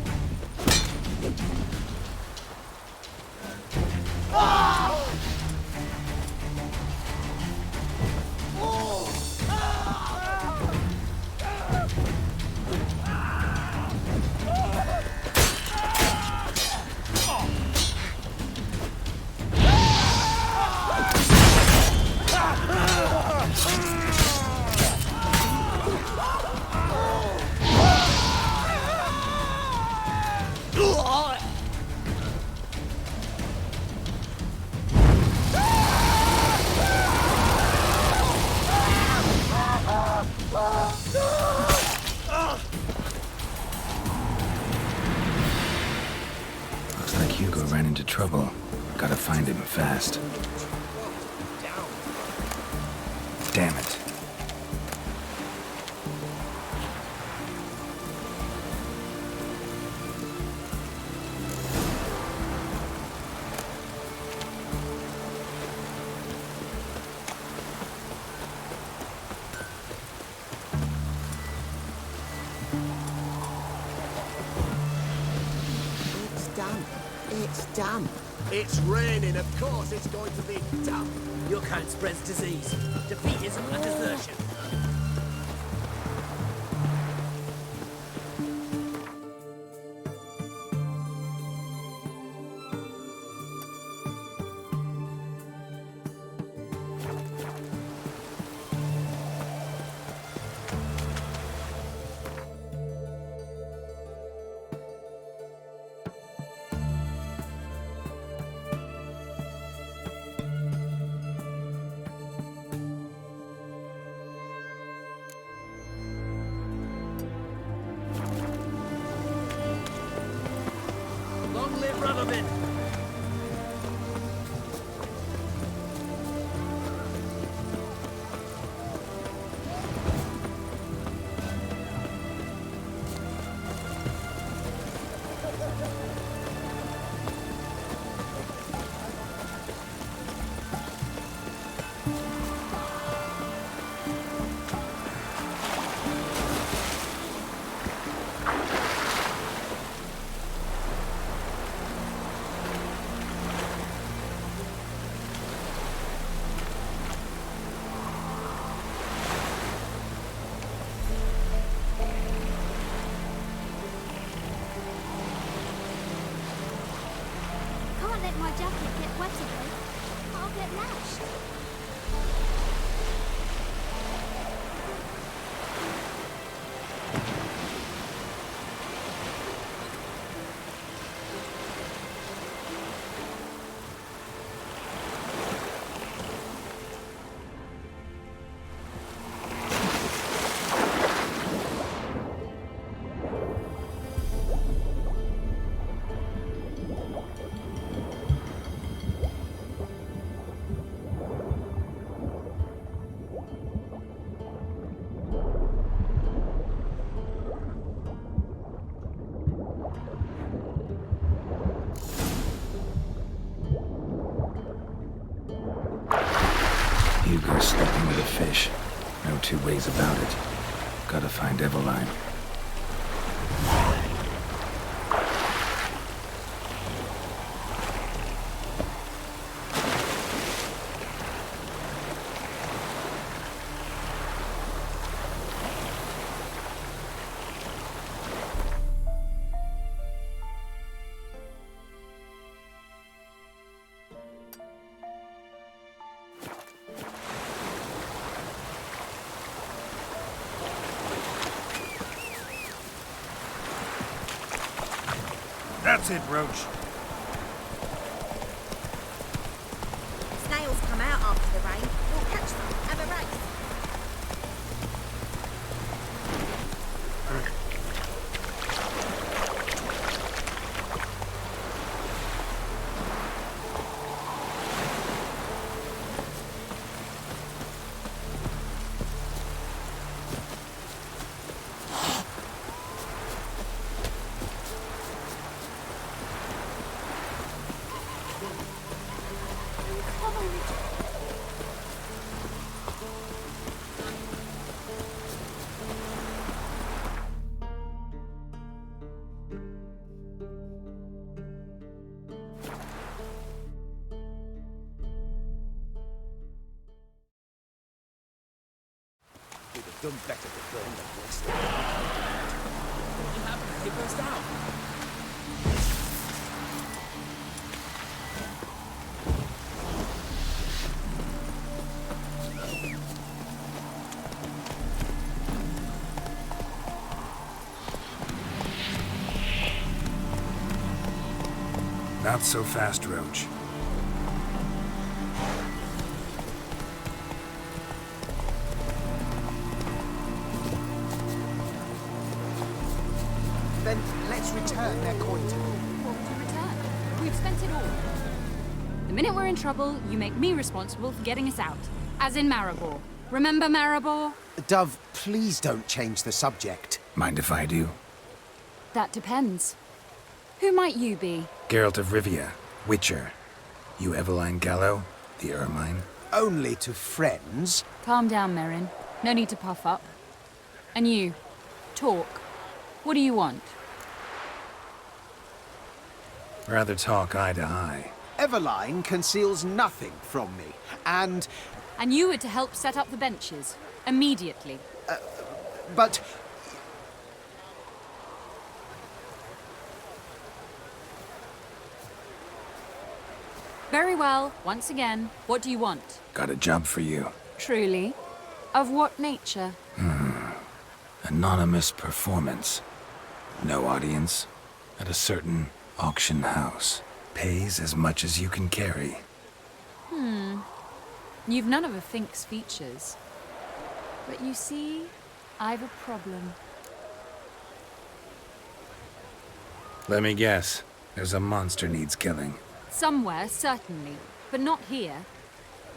Looks like Hugo ran into trouble. Gotta find him fast. Damn it. It's damp. It's damp. It's raining, of course it's going to be damp. Your kind spreads disease, defeatism and desertion. can't let my jacket get wet again. I'll get lashed. Hugo's sleeping with a fish. No two ways about it. Gotta find Eveline. That's it, Roach. Snails come out after the rain. We'll catch them. Have a race. Done better to burn the place. What happened? They burst out. Not so fast, Roach. Then let's return their coin to them. What to return? We've spent it all. The minute we're in trouble, you make me responsible for getting us out. As in Maribor. Remember Maribor? Dove, please don't change the subject. Mind if I do? That depends. Who might you be? Geralt of Rivia, Witcher. You Eveline Gallo, the Ermine? Only to friends. Calm down, Merrin. No need to puff up. And you, talk. What do you want? Rather talk eye to eye. Eveline conceals nothing from me, and... And you were to help set up the benches. Immediately. But... Very well. Once again, what do you want? Got a job for you. Truly? Of what nature? Anonymous performance. No audience. At a certain auction house. Pays as much as you can carry. You've none of a Fink's features. But you see, I've a problem. Let me guess. There's a monster needs killing. Somewhere, certainly. But not here.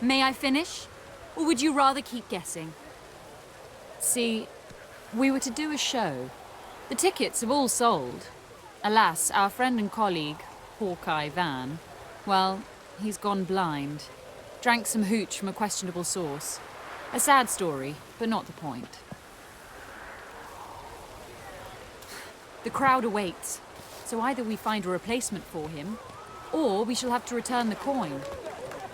May I finish? Or would you rather keep guessing? See, we were to do a show. The tickets have all sold. Alas, our friend and colleague, Hawkeye Van, well, he's gone blind. Drank some hooch from a questionable source. A sad story, but not the point. The crowd awaits, so either we find a replacement for him, or we shall have to return the coin.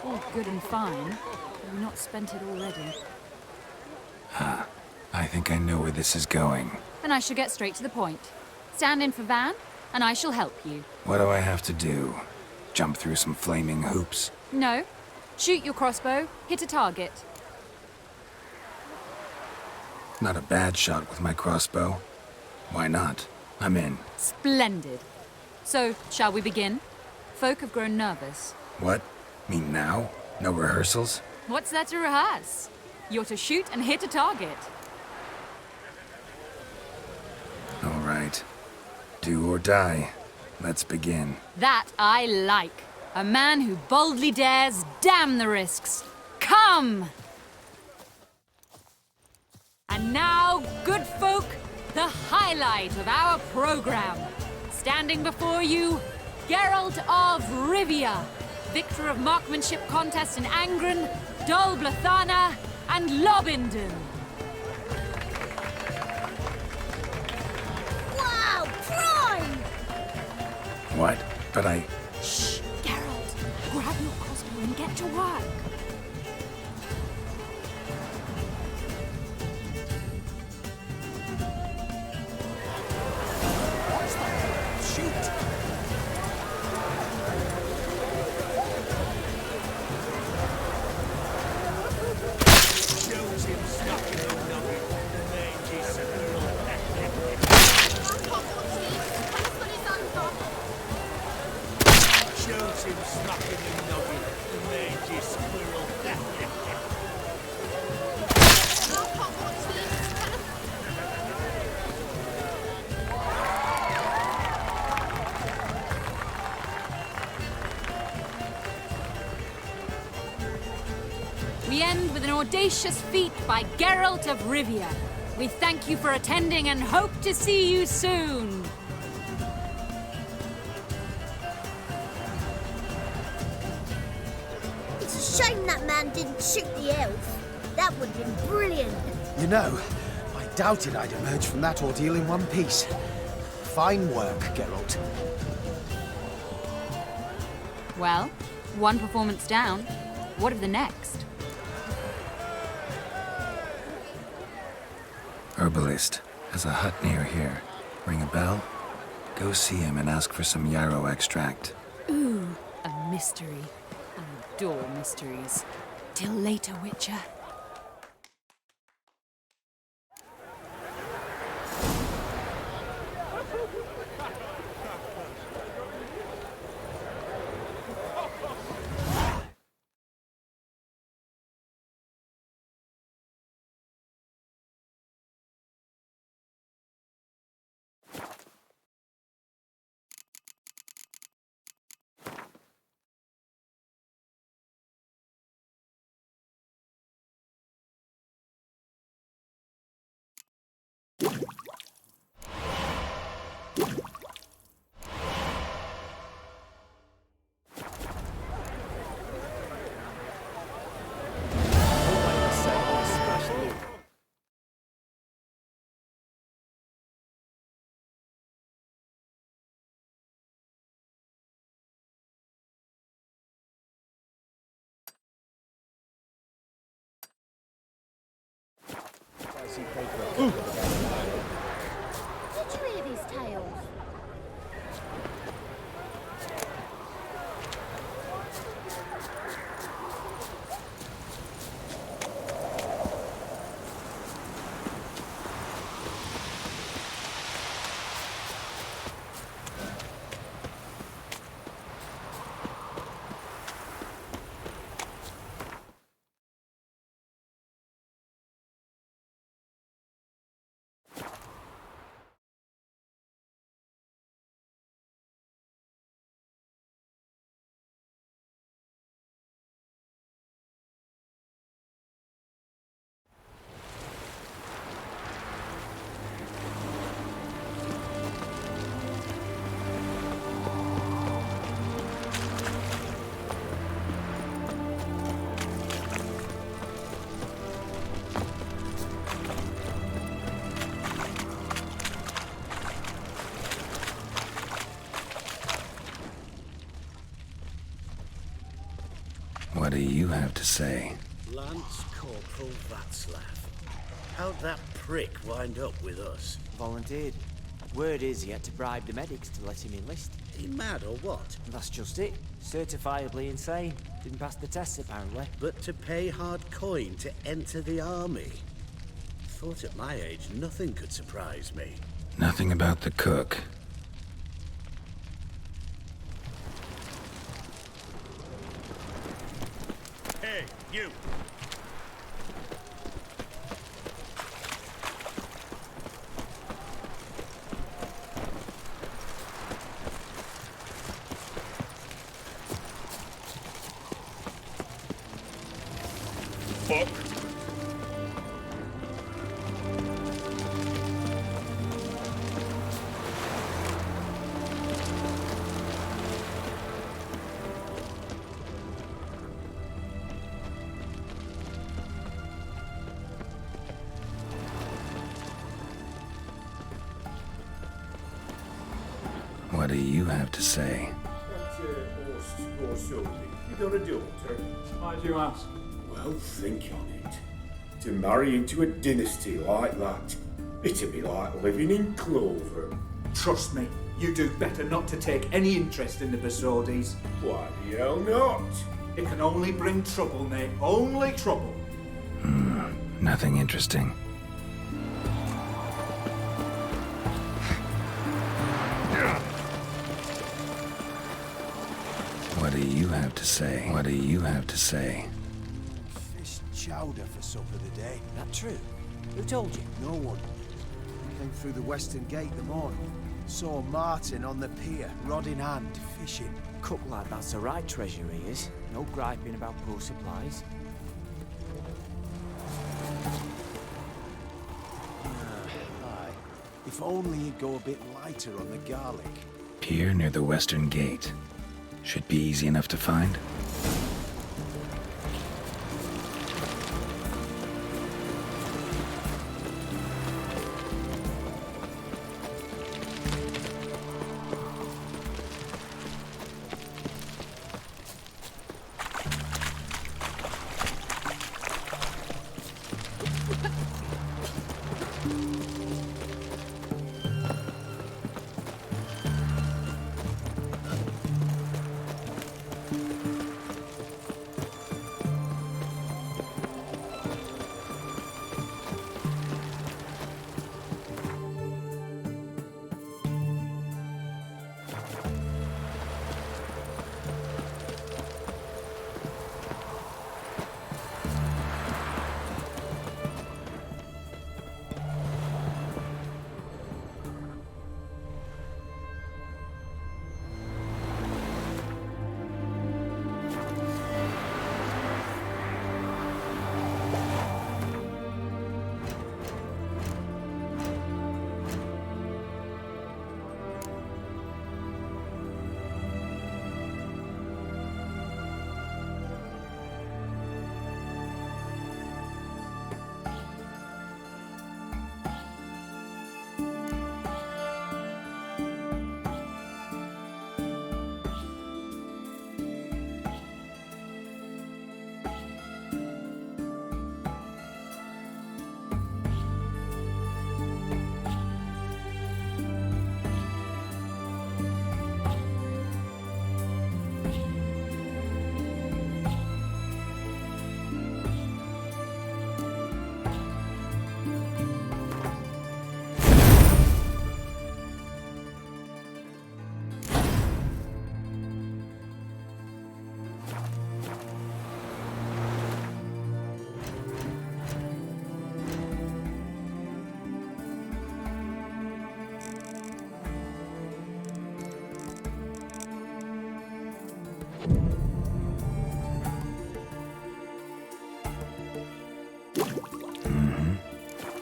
All good and fine, but we've not spent it already. I think I know where this is going. Then I shall get straight to the point. Stand in for Van, and I shall help you. What do I have to do? jump through some flaming hoops? No. Shoot your crossbow, hit a target. Not a bad shot with my crossbow. Why not? I'm in. Splendid. So, shall we begin? Folk have grown nervous. What? Mean now? No rehearsals? What's there to rehearse? You're to shoot and hit a target. All right. Do or die. Let's begin. That I like. A man who boldly dares, damn the risks. Come! And now, good folk, the highlight of our program. Standing before you, Geralt of Rivia, victor of marksmanship contests in Angren, Dol Blathana, and Lobindon. Wow, prime! What? But I... Shh, Geralt, grab your crossbow and get to work. We end with an audacious feat by Geralt of Rivia. We thank you for attending and hope to see you soon. It's a shame that man didn't shoot the elf. That would have been brilliant. You know, I doubted I'd emerge from that ordeal in one piece. Fine work, Geralt. Well, one performance down. What of the next? Herbalist has a hut near here. Ring a bell? Go see him and ask for some yarrow extract. Ooh, a mystery. I adore mysteries. Till later, Witcher. Did you hear these tales? What do you have to say? Lance Corporal Václav. How'd that prick wind up with us? Volunteered. Word is he had to bribe the medics to let him enlist. He mad or what? That's just it. Certifiably insane. Didn't pass the tests, apparently. But to pay hard coin to enter the army? Thought at my age nothing could surprise me. Nothing about the cook. Hey, you! Fuck. What do you have to say? You got a daughter? Why do you ask? Well, think on it. To marry into a dynasty like that, it'd be like living in clover. Trust me, you do better not to take any interest in the Besodis. Why the hell not? It can only bring trouble, Nate. Only trouble. Nothing interesting. What do you have to say? What do you have to say? Fish chowder for supper today. That true? Who told you? No one. Came through the western gate the morning. Saw Martin on the pier, rod in hand, fishing. Cook like that's the right treasure he is. No griping about poor supplies. Aye. If only you'd go a bit lighter on the garlic. Pier near the western gate. Should be easy enough to find.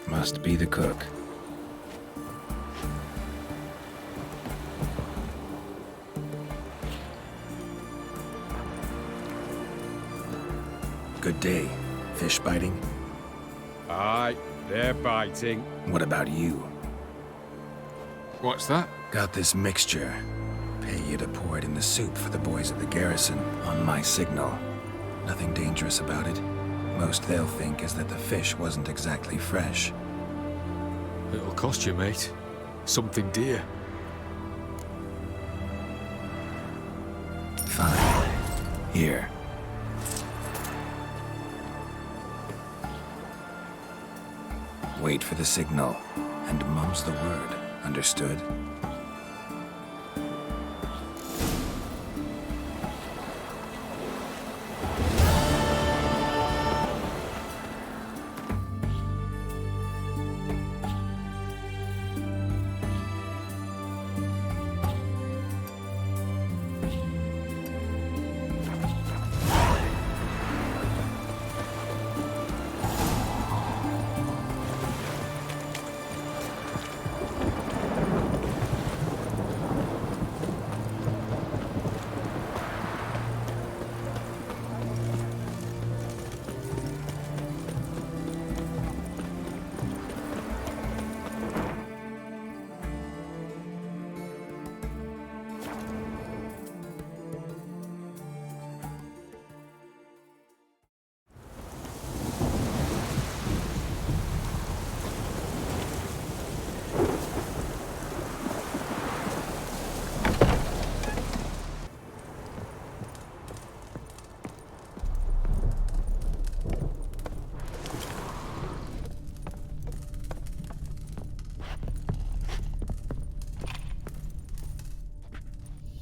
Must be the cook. Good day. Fish biting? Aye, they're biting. What about you? What's that? Got this mixture. Pay you to pour it in the soup for the boys at the garrison, on my signal. Nothing dangerous about it. Most they'll think is that the fish wasn't exactly fresh. It'll cost you, mate. Something dear. Fine. Here. Wait for the signal, and mum's the word. Understood?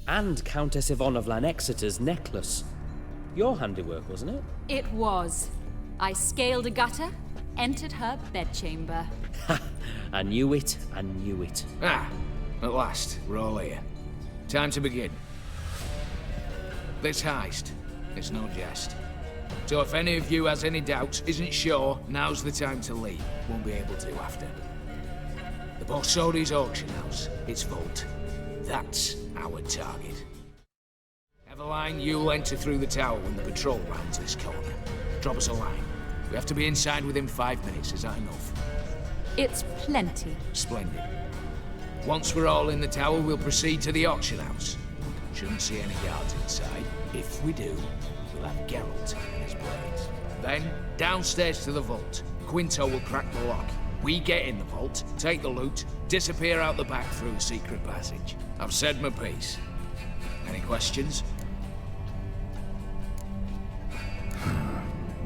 And Countess Yvonne of Lanexeter's necklace. Your handiwork, wasn't it? It was. I scaled a gutter, entered her bedchamber. Ha! I knew it, I knew it. Ah, at last, we're all here. Time to begin. This heist, it's no jest. So if any of you has any doubts, isn't sure, now's the time to leave. Won't be able to after. The Borsodi's auction house, its vault. That's our target. Eveline, you'll enter through the tower when the patrol rounds this corner. Drop us a line. We have to be inside within 5 minutes, is that enough? It's plenty. Splendid. Once we're all in the tower, we'll proceed to the auction house. Shouldn't see any guards inside. If we do, we'll have Geralt and his blades. Then, downstairs to the vault. Quinto will crack the lock. We get in the vault, take the loot, disappear out the back through a secret passage. I've said my piece. Any questions?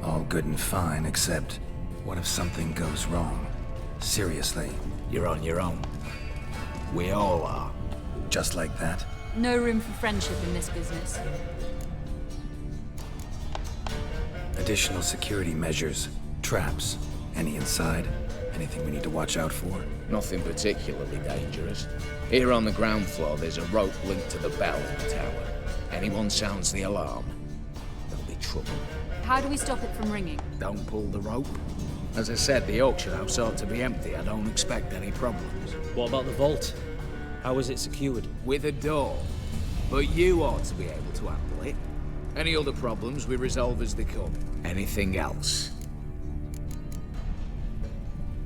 All good and fine, except what if something goes wrong? Seriously. You're on your own. We all are. Just like that? No room for friendship in this business. Additional security measures. Traps. Any inside? Anything we need to watch out for? Nothing particularly dangerous. Here on the ground floor, there's a rope linked to the bell in the tower. Anyone sounds the alarm, there'll be trouble. How do we stop it from ringing? Don't pull the rope. As I said, the auction house ought to be empty. I don't expect any problems. What about the vault? How is it secured? With a door. But you ought to be able to handle it. Any other problems we resolve as they come. Anything else?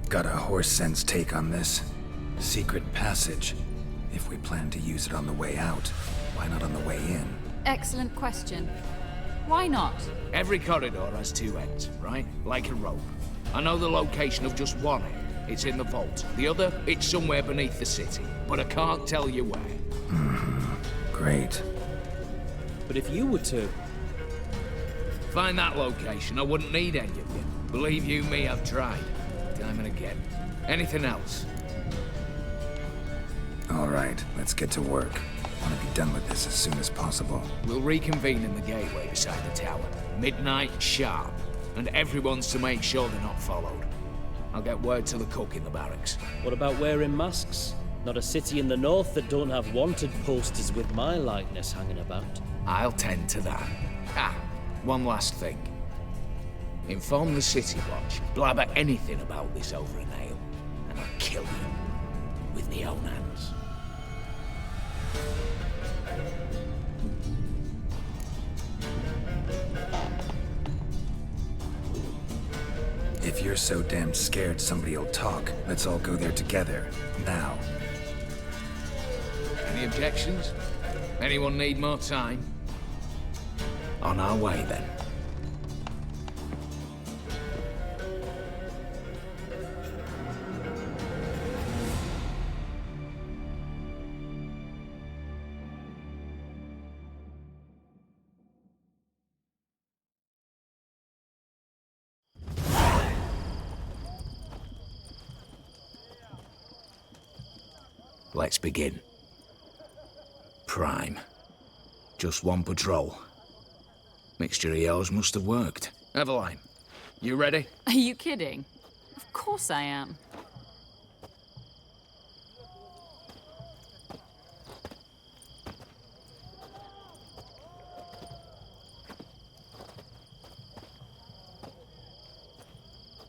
Got a horse sense take on this. Secret passage. If we plan to use it on the way out, why not on the way in? Excellent question. Why not? Every corridor has two ends, right? Like a rope. I know the location of just one end. It's in the vault. The other, it's somewhere beneath the city. But I can't tell you where. Great. But if you were to... find that location, I wouldn't need any of you. Believe you me, I've tried. Time and again. Anything else? All right, let's get to work. Want to be done with this as soon as possible. We'll reconvene in the gateway beside the tower. Midnight sharp. And everyone's to make sure they're not followed. I'll get word to the cook in the barracks. What about wearing masks? Not a city in the north that don't have wanted posters with my likeness hanging about. I'll tend to that. Ah, one last thing. Inform the City Watch. Blabber anything about this over an ale, and I'll kill you with my own hands. If you're so damn scared somebody'll talk, let's all go there together. Now. Any objections? Anyone need more time? On our way, then. Let's begin. Prime. Just one patrol. Mixture of yours must have worked. Eveline, you ready? Are you kidding? Of course I am.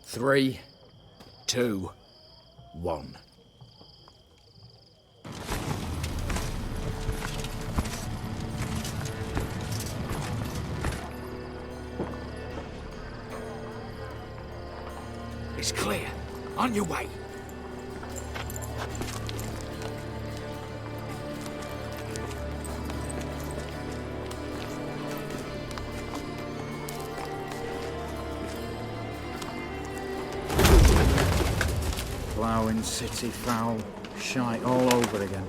Three, 2, 1. It's clear. On your way. Ploughing, city foul, shite all over again.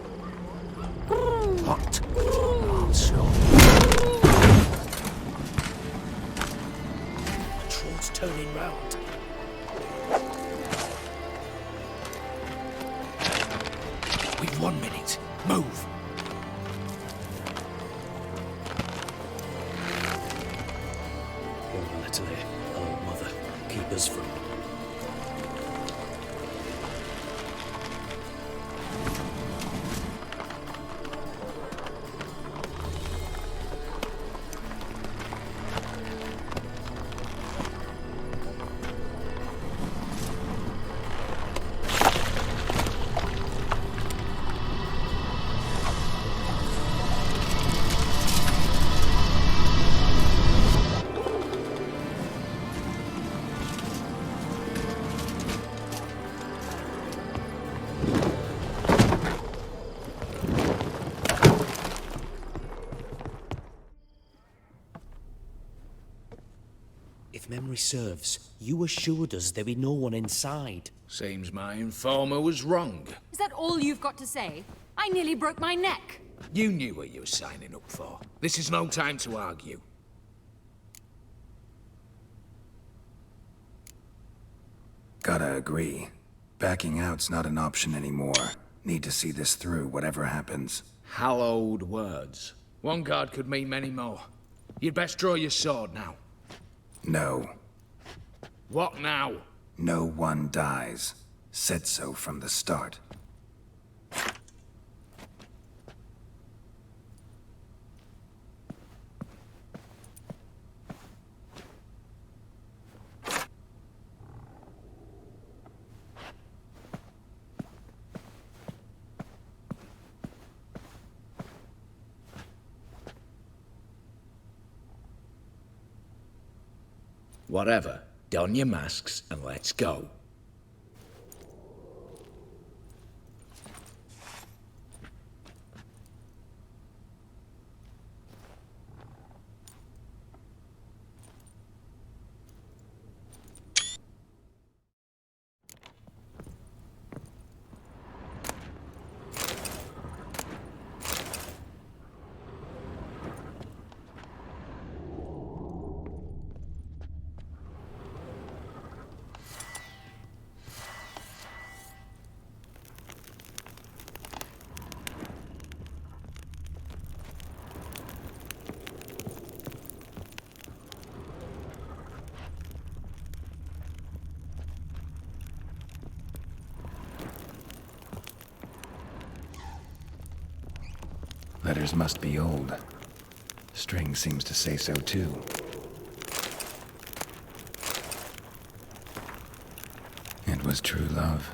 What? Patrol's turning round. We've 1 minute. Move. One letter there. Oh, mother. Keep us from... If memory serves, you assured us there be no one inside. Seems my informer was wrong. Is that all you've got to say? I nearly broke my neck. You knew what you were signing up for. This is no time to argue. Gotta agree. Backing out's not an option anymore. Need to see this through, whatever happens. Hallowed words. One guard could mean many more. You'd best draw your sword now. No. What now? No one dies. Said so from the start. Whatever. Don your masks and let's go. Letters must be old. String seems to say so too. It was true love.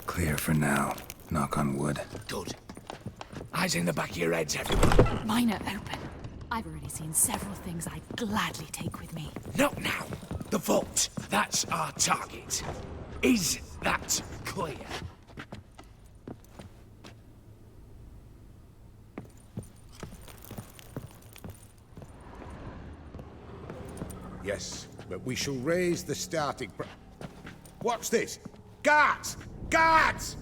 Clear for now. Knock on wood. Good. Eyes in the back of your heads, everyone. Mine are open. I've already seen several things I'd gladly take with me. Not now. The vault, that's our target. Is that clear? Yes, but we shall raise the starting What's this? Guards! Guards!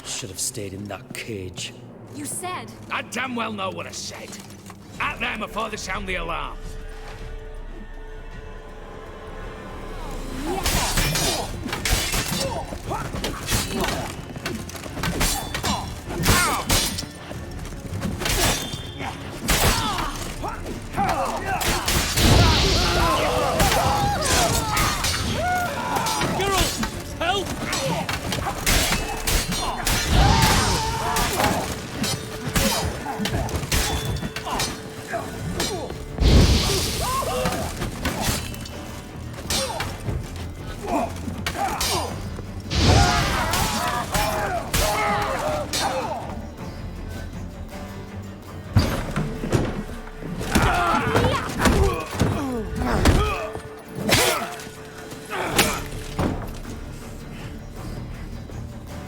Should have stayed in that cage. You said... I damn well know what I said. At them before they sound the alarm.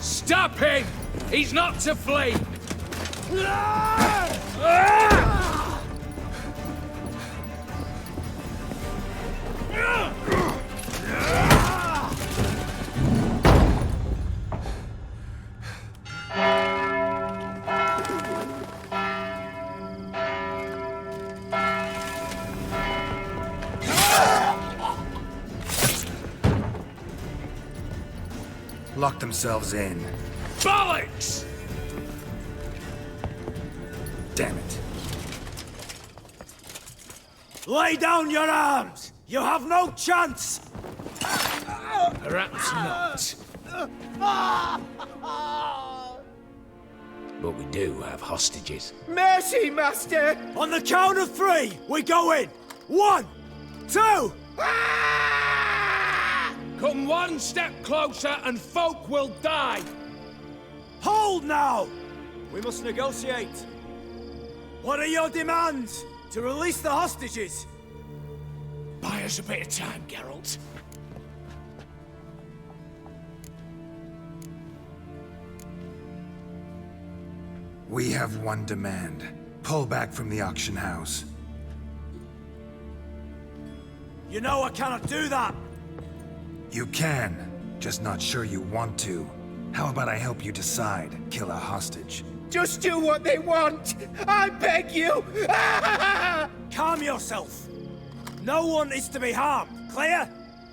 Stop him! He's not to flee! Lock themselves in. Bollocks! Damn it. Lay down your arms! You have no chance! Perhaps not. But we do have hostages. Mercy, Master! On the count of 3, we go in! 1, 2... Come one step closer and folk will die! Hold now! We must negotiate. What are your demands? To release the hostages? Buy us a bit of time, Geralt. We have one demand. Pull back from the auction house. You know I cannot do that! You can, just not sure you want to. How about I help you decide? Kill a hostage. Just do what they want! I beg you! Calm yourself! No one is to be harmed, clear?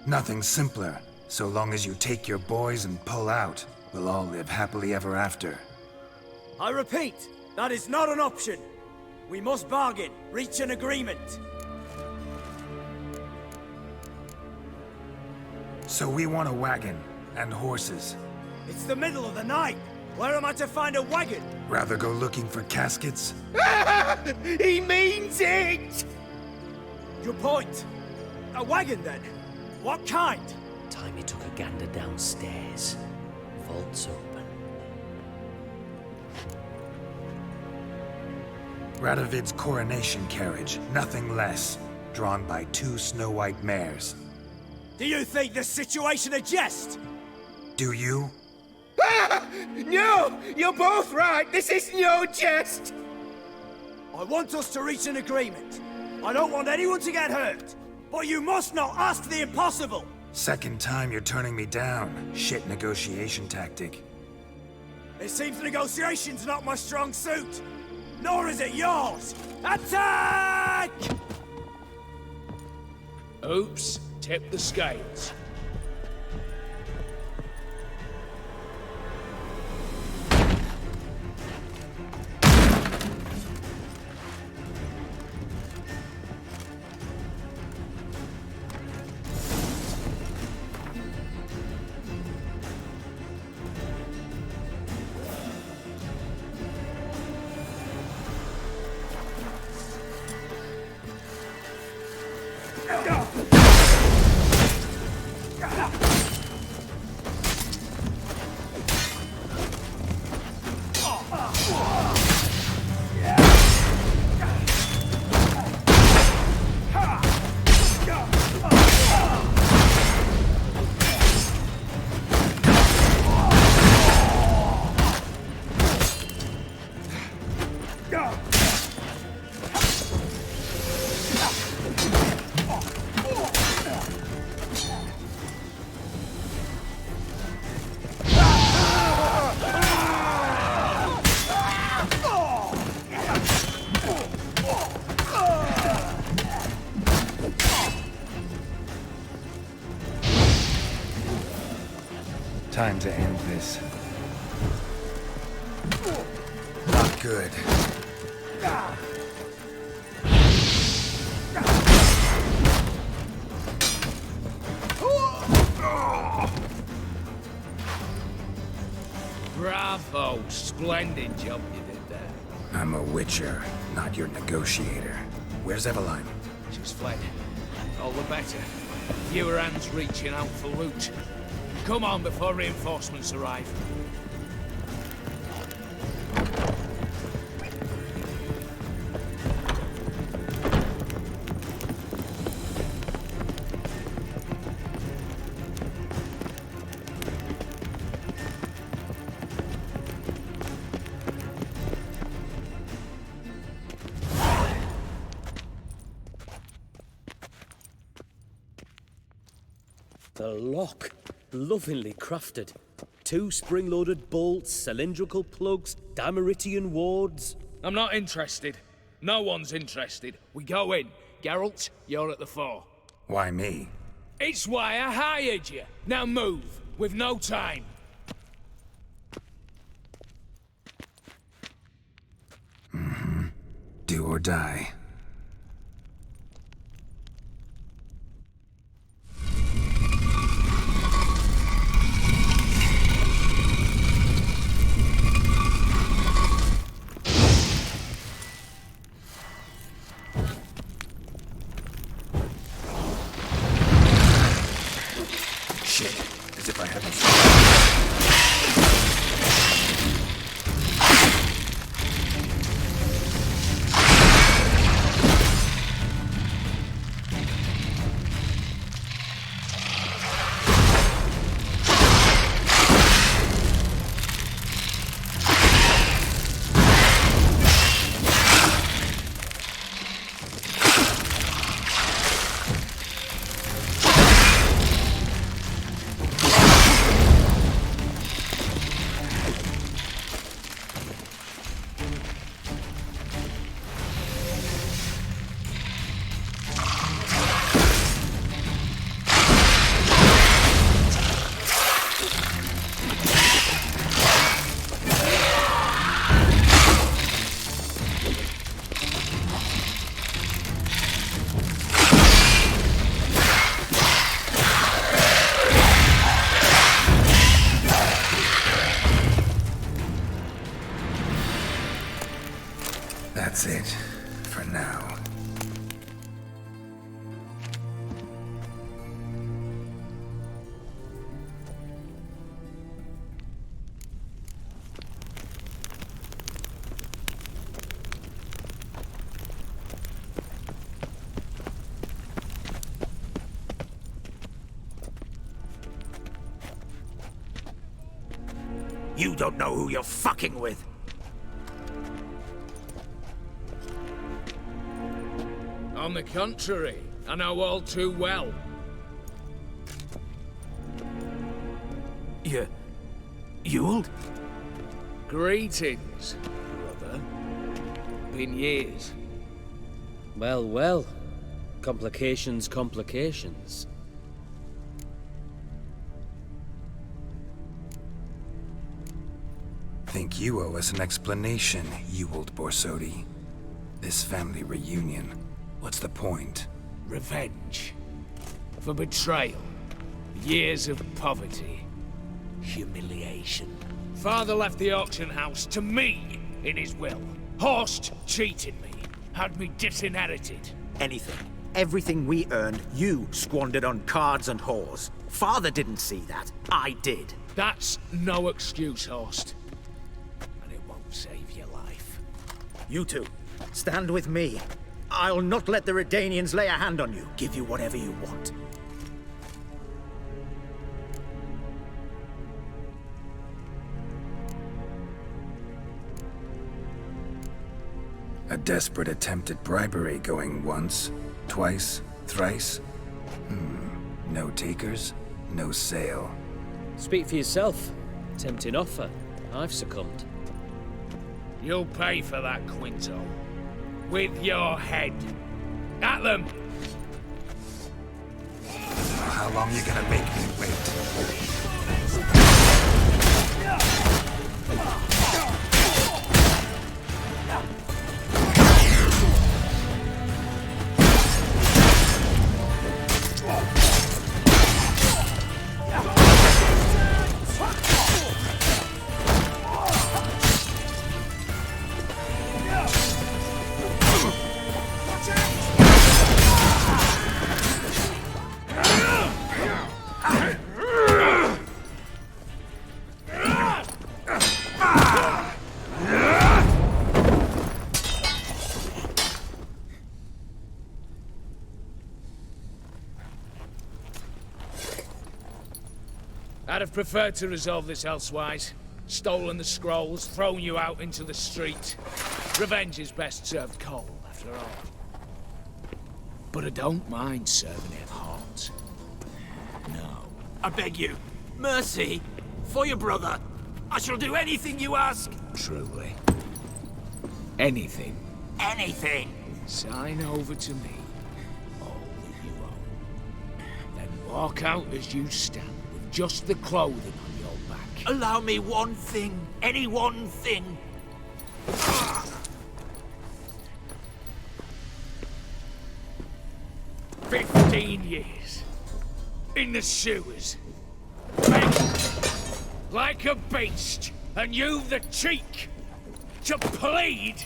Nothing simpler. So long as you take your boys and pull out, we'll all live happily ever after. I repeat, that is not an option. We must bargain, reach an agreement. So we want a wagon, and horses. It's the middle of the night. Where am I to find a wagon? Rather go looking for caskets? He means it! Your point. A wagon, then? What kind? Time he took a gander downstairs. Vault's open. Radovid's coronation carriage, nothing less. Drawn by 2 snow-white mares. Do you think this situation a jest? Do you? No! You're both right! This is no jest! I want us to reach an agreement. I don't want anyone to get hurt. But you must not ask the impossible! Second time you're turning me down. Shit negotiation tactic. It seems negotiation's not my strong suit. Nor is it yours! Attack! Oops, tip the scales. Time to end this. Not good. Bravo! Splendid job you did there. I'm a witcher, not your negotiator. Where's Eveline? She's fled. All the better. Fewer hands reaching out for loot. Come on before reinforcements arrive. The lock. Lovingly crafted. 2 spring-loaded bolts, cylindrical plugs, Dameritian wards. I'm not interested. No one's interested. We go in. Geralt, you're at the fore. Why me? It's why I hired you. Now move. We've no time. Do or die. As if I hadn't. That's it, for now. You don't know who you're fucking with. On the contrary, I know all too well. Ewald? Greetings, brother. Been years. Well, well. Complications, complications. Think you owe us an explanation, Ewald Borsodi. This family reunion. What's the point? Revenge. For betrayal. Years of poverty. Humiliation. Father left the auction house to me in his will. Horst cheated me. Had me disinherited. Anything. Everything we earned, you squandered on cards and whores. Father didn't see that. I did. That's no excuse, Horst. And it won't save your life. You two, stand with me. I'll not let the Redanians lay a hand on you. Give you whatever you want. A desperate attempt at bribery going once, twice, thrice. No takers, no sale. Speak for yourself. Tempting offer. I've succumbed. You'll pay for that, Quinto. With your head. At them! How long you gonna make me wait? I'd have preferred to resolve this elsewise. Stolen the scrolls, thrown you out into the street. Revenge is best served cold, after all. But I don't mind serving it hot. No. I beg you, mercy, for your brother. I shall do anything you ask. Truly. Anything. Anything. Sign over to me all that you own. Then walk out as you stand with just the clothing on your back. Allow me one thing. Any one thing. 15 years. In the sewers. Begging like a beast. And you've the cheek to plead.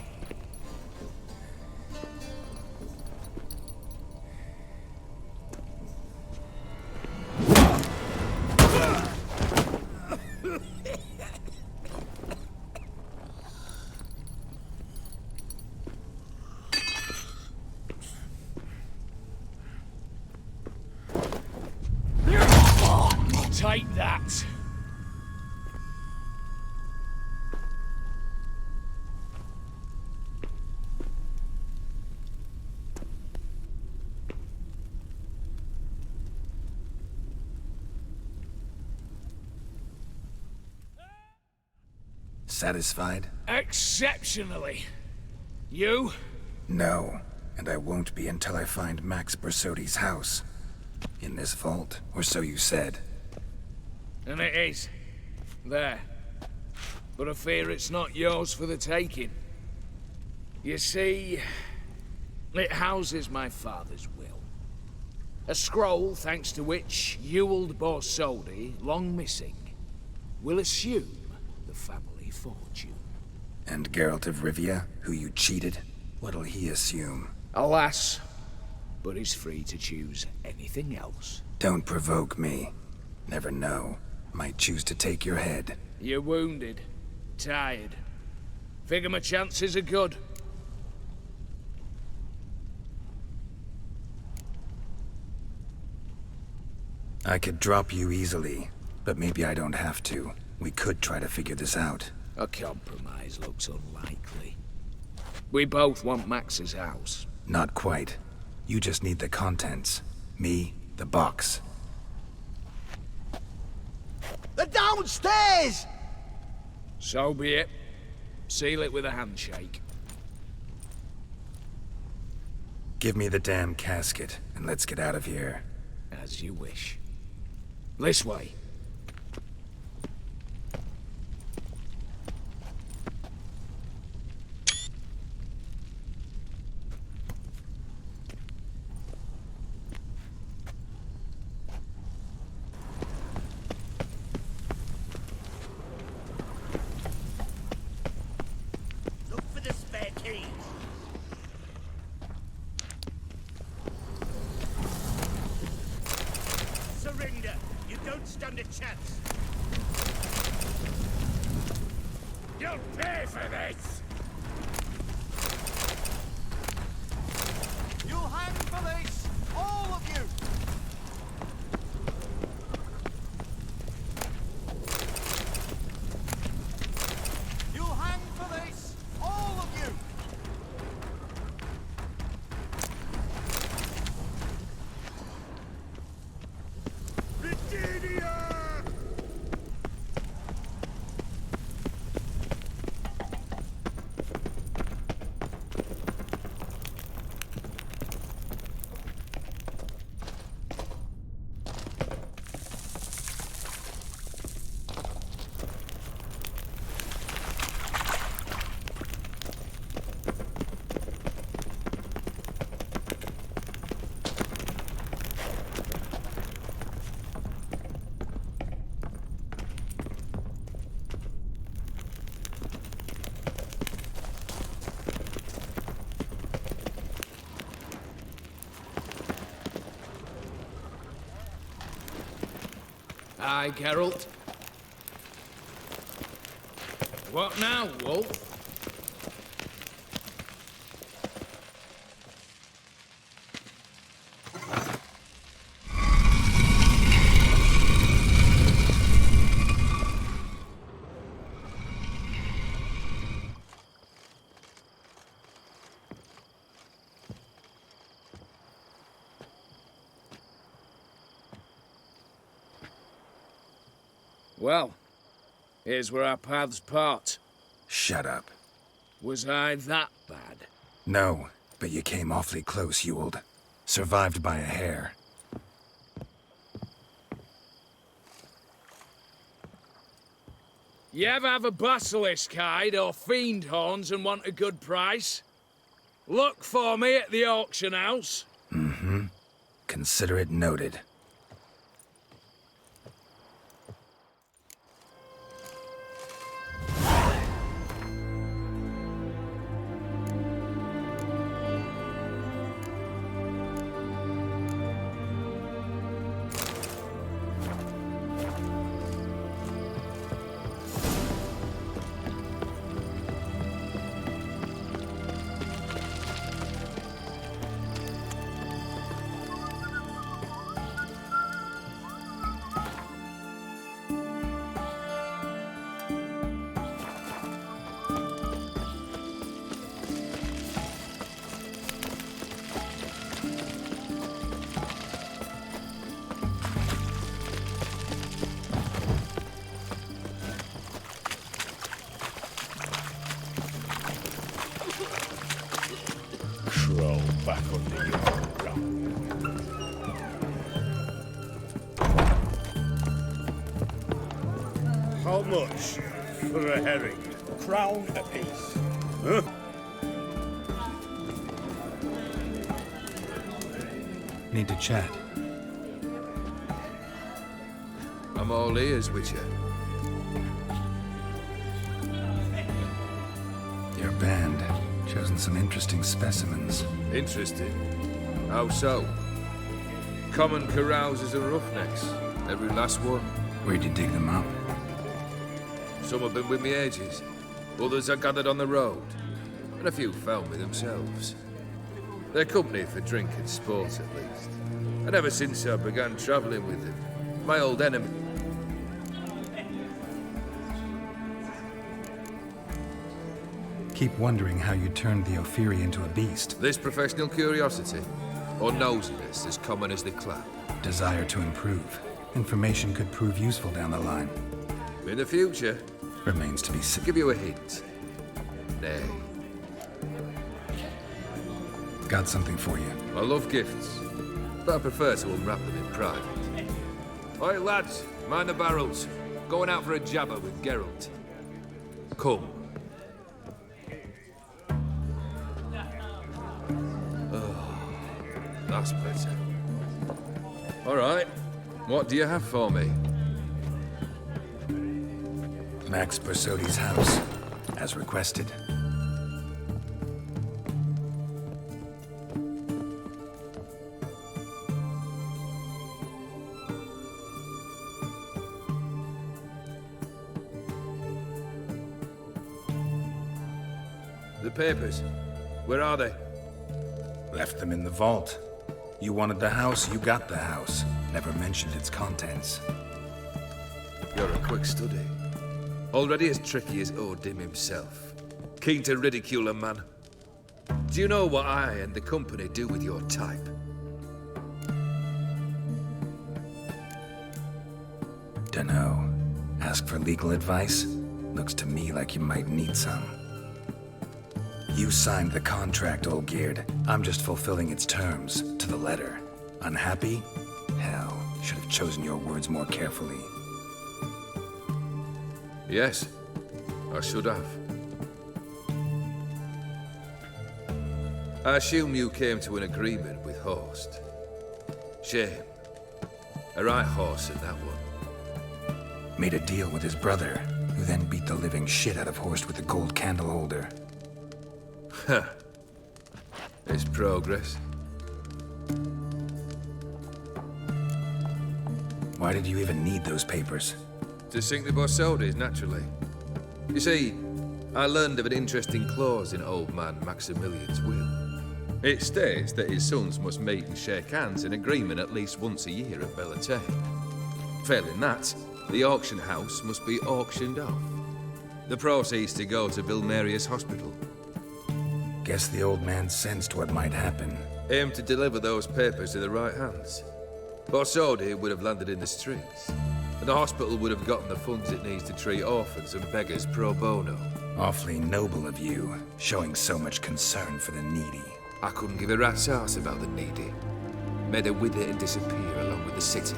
Take that. Satisfied? Exceptionally. You? No, and I won't be until I find Max Bersodi's house. In this vault, or so you said. And it is. There. But I fear it's not yours for the taking. You see, it houses my father's will. A scroll thanks to which Ewald Borsodi, long missing, will assume the family fortune. And Geralt of Rivia, who you cheated, what'll he assume? Alas, but he's free to choose anything else. Don't provoke me. Never know. Might choose to take your head. You're wounded. Tired. Figure my chances are good. I could drop you easily, but maybe I don't have to. We could try to figure this out. A compromise looks unlikely. We both want Max's house. Not quite. You just need the contents. Me, the box. They're downstairs! So be it. Seal it with a handshake. Give me the damn casket, and let's get out of here. As you wish. This way. You'll pay for this! You'll hang for this! All of you! You'll hang for this! All of you! Aye, Geralt. What now, Wolf? Well, here's where our paths part. Shut up. Was I that bad? No, but you came awfully close, Ewald. Survived by a hair. You ever have a basilisk hide or fiend horns and want a good price? Look for me at the auction house. Mm-hmm. Consider it noted. Crawl back under your rock. How much for a herring? Crown apiece. Huh? Need to chat. I'm all ears, Witcher. Your band. Chosen some interesting specimens. Interesting? How so? Common carousers and roughnecks. Every last one. Where'd you dig them up? Some have been with me ages. Others I gathered on the road. And a few found me themselves. They're company for drink and sport, at least. And ever since I began travelling with them, my old enemy... Keep wondering how you turned the Ophiri into a beast. This professional curiosity, or nosiness as common as the clap. Desire to improve. Information could prove useful down the line. In the future, remains to be seen. Give you a hint. Nay. Got something for you. I love gifts, but I prefer to unwrap them in private. Oi, lads, mind the barrels. Going out for a jabber with Geralt. Come. That's better. All right. What do you have for me? Max Bersodi's house, as requested. The papers. Where are they? Left them in the vault. You wanted the house, you got the house. Never mentioned its contents. You're a quick study. Already as tricky as Odin himself. Keen to ridicule a man. Do you know what I and the company do with your type? Dunno. Ask for legal advice? Looks to me like you might need some. You signed the contract, Olgierd. I'm just fulfilling its terms, to the letter. Unhappy? Hell, should have chosen your words more carefully. Yes, I should have. I assume you came to an agreement with Horst. Shame. A right horse in that one. Made a deal with his brother, who then beat the living shit out of Horst with a gold candle holder. Huh. It's progress. Why did you even need those papers? To sink the Borsodis, naturally. You see, I learned of an interesting clause in old man Maximilian's will. It states that his sons must meet and shake hands in agreement at least once a year at Bellatane. Failing that, the auction house must be auctioned off. The proceeds to go to Vilmerius Hospital. Guess the old man sensed what might happen. Aimed to deliver those papers to the right hands. Borsodi would have landed in the STRIX. And the hospital would have gotten the funds it needs to treat orphans and beggars pro bono. Awfully noble of you, showing so much concern for the needy. I couldn't give a rat's ass about the needy. Made her wither and disappear along with the city.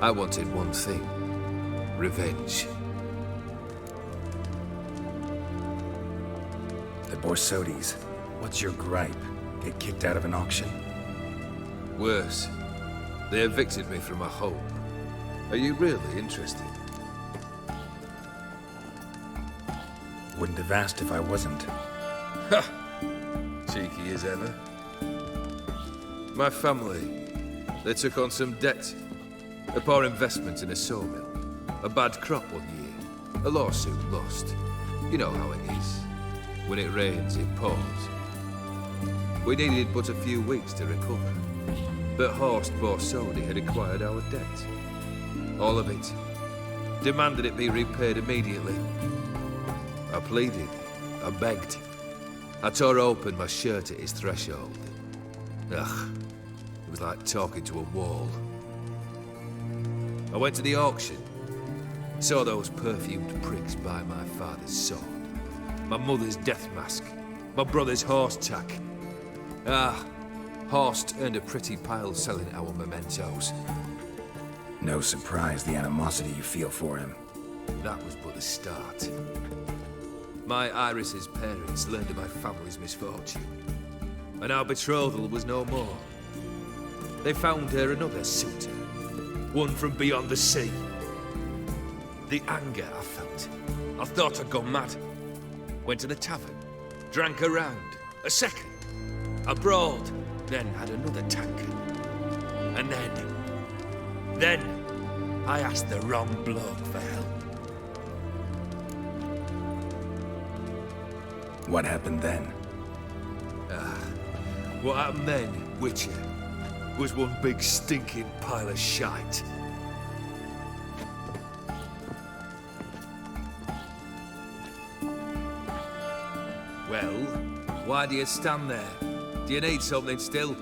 I wanted one thing. Revenge. The Borsodis, what's your gripe? Get kicked out of an auction? Worse. They evicted me from my home. Are you really interested? Wouldn't have asked if I wasn't. Ha! Cheeky as ever. My family, they took on some debt. A poor investment in a sawmill. A bad crop one year. A lawsuit lost. You know how it is. When it rains, it pours. We needed but a few weeks to recover. But Horst Borsodi had acquired our debt. All of it. Demanded it be repaid immediately. I pleaded. I begged. I tore open my shirt at his threshold. Ugh. It was like talking to a wall. I went to the auction. Saw those perfumed pricks buy my father's sword. My mother's death mask. My brother's horse tack. Ah, Horst earned a pretty pile selling our mementos. No surprise the animosity you feel for him. That was but the start. My Iris's parents learned of my family's misfortune, and our betrothal was no more. They found her another suitor, one from beyond the sea. The anger I felt, I thought I'd gone mad. Went to the tavern, drank a round, a second, abroad, then had another tankard. And then I asked the wrong bloke for help. What happened then? What happened then, Witcher, was one big stinking pile of shite. Well, why do you stand there? Do you need something still?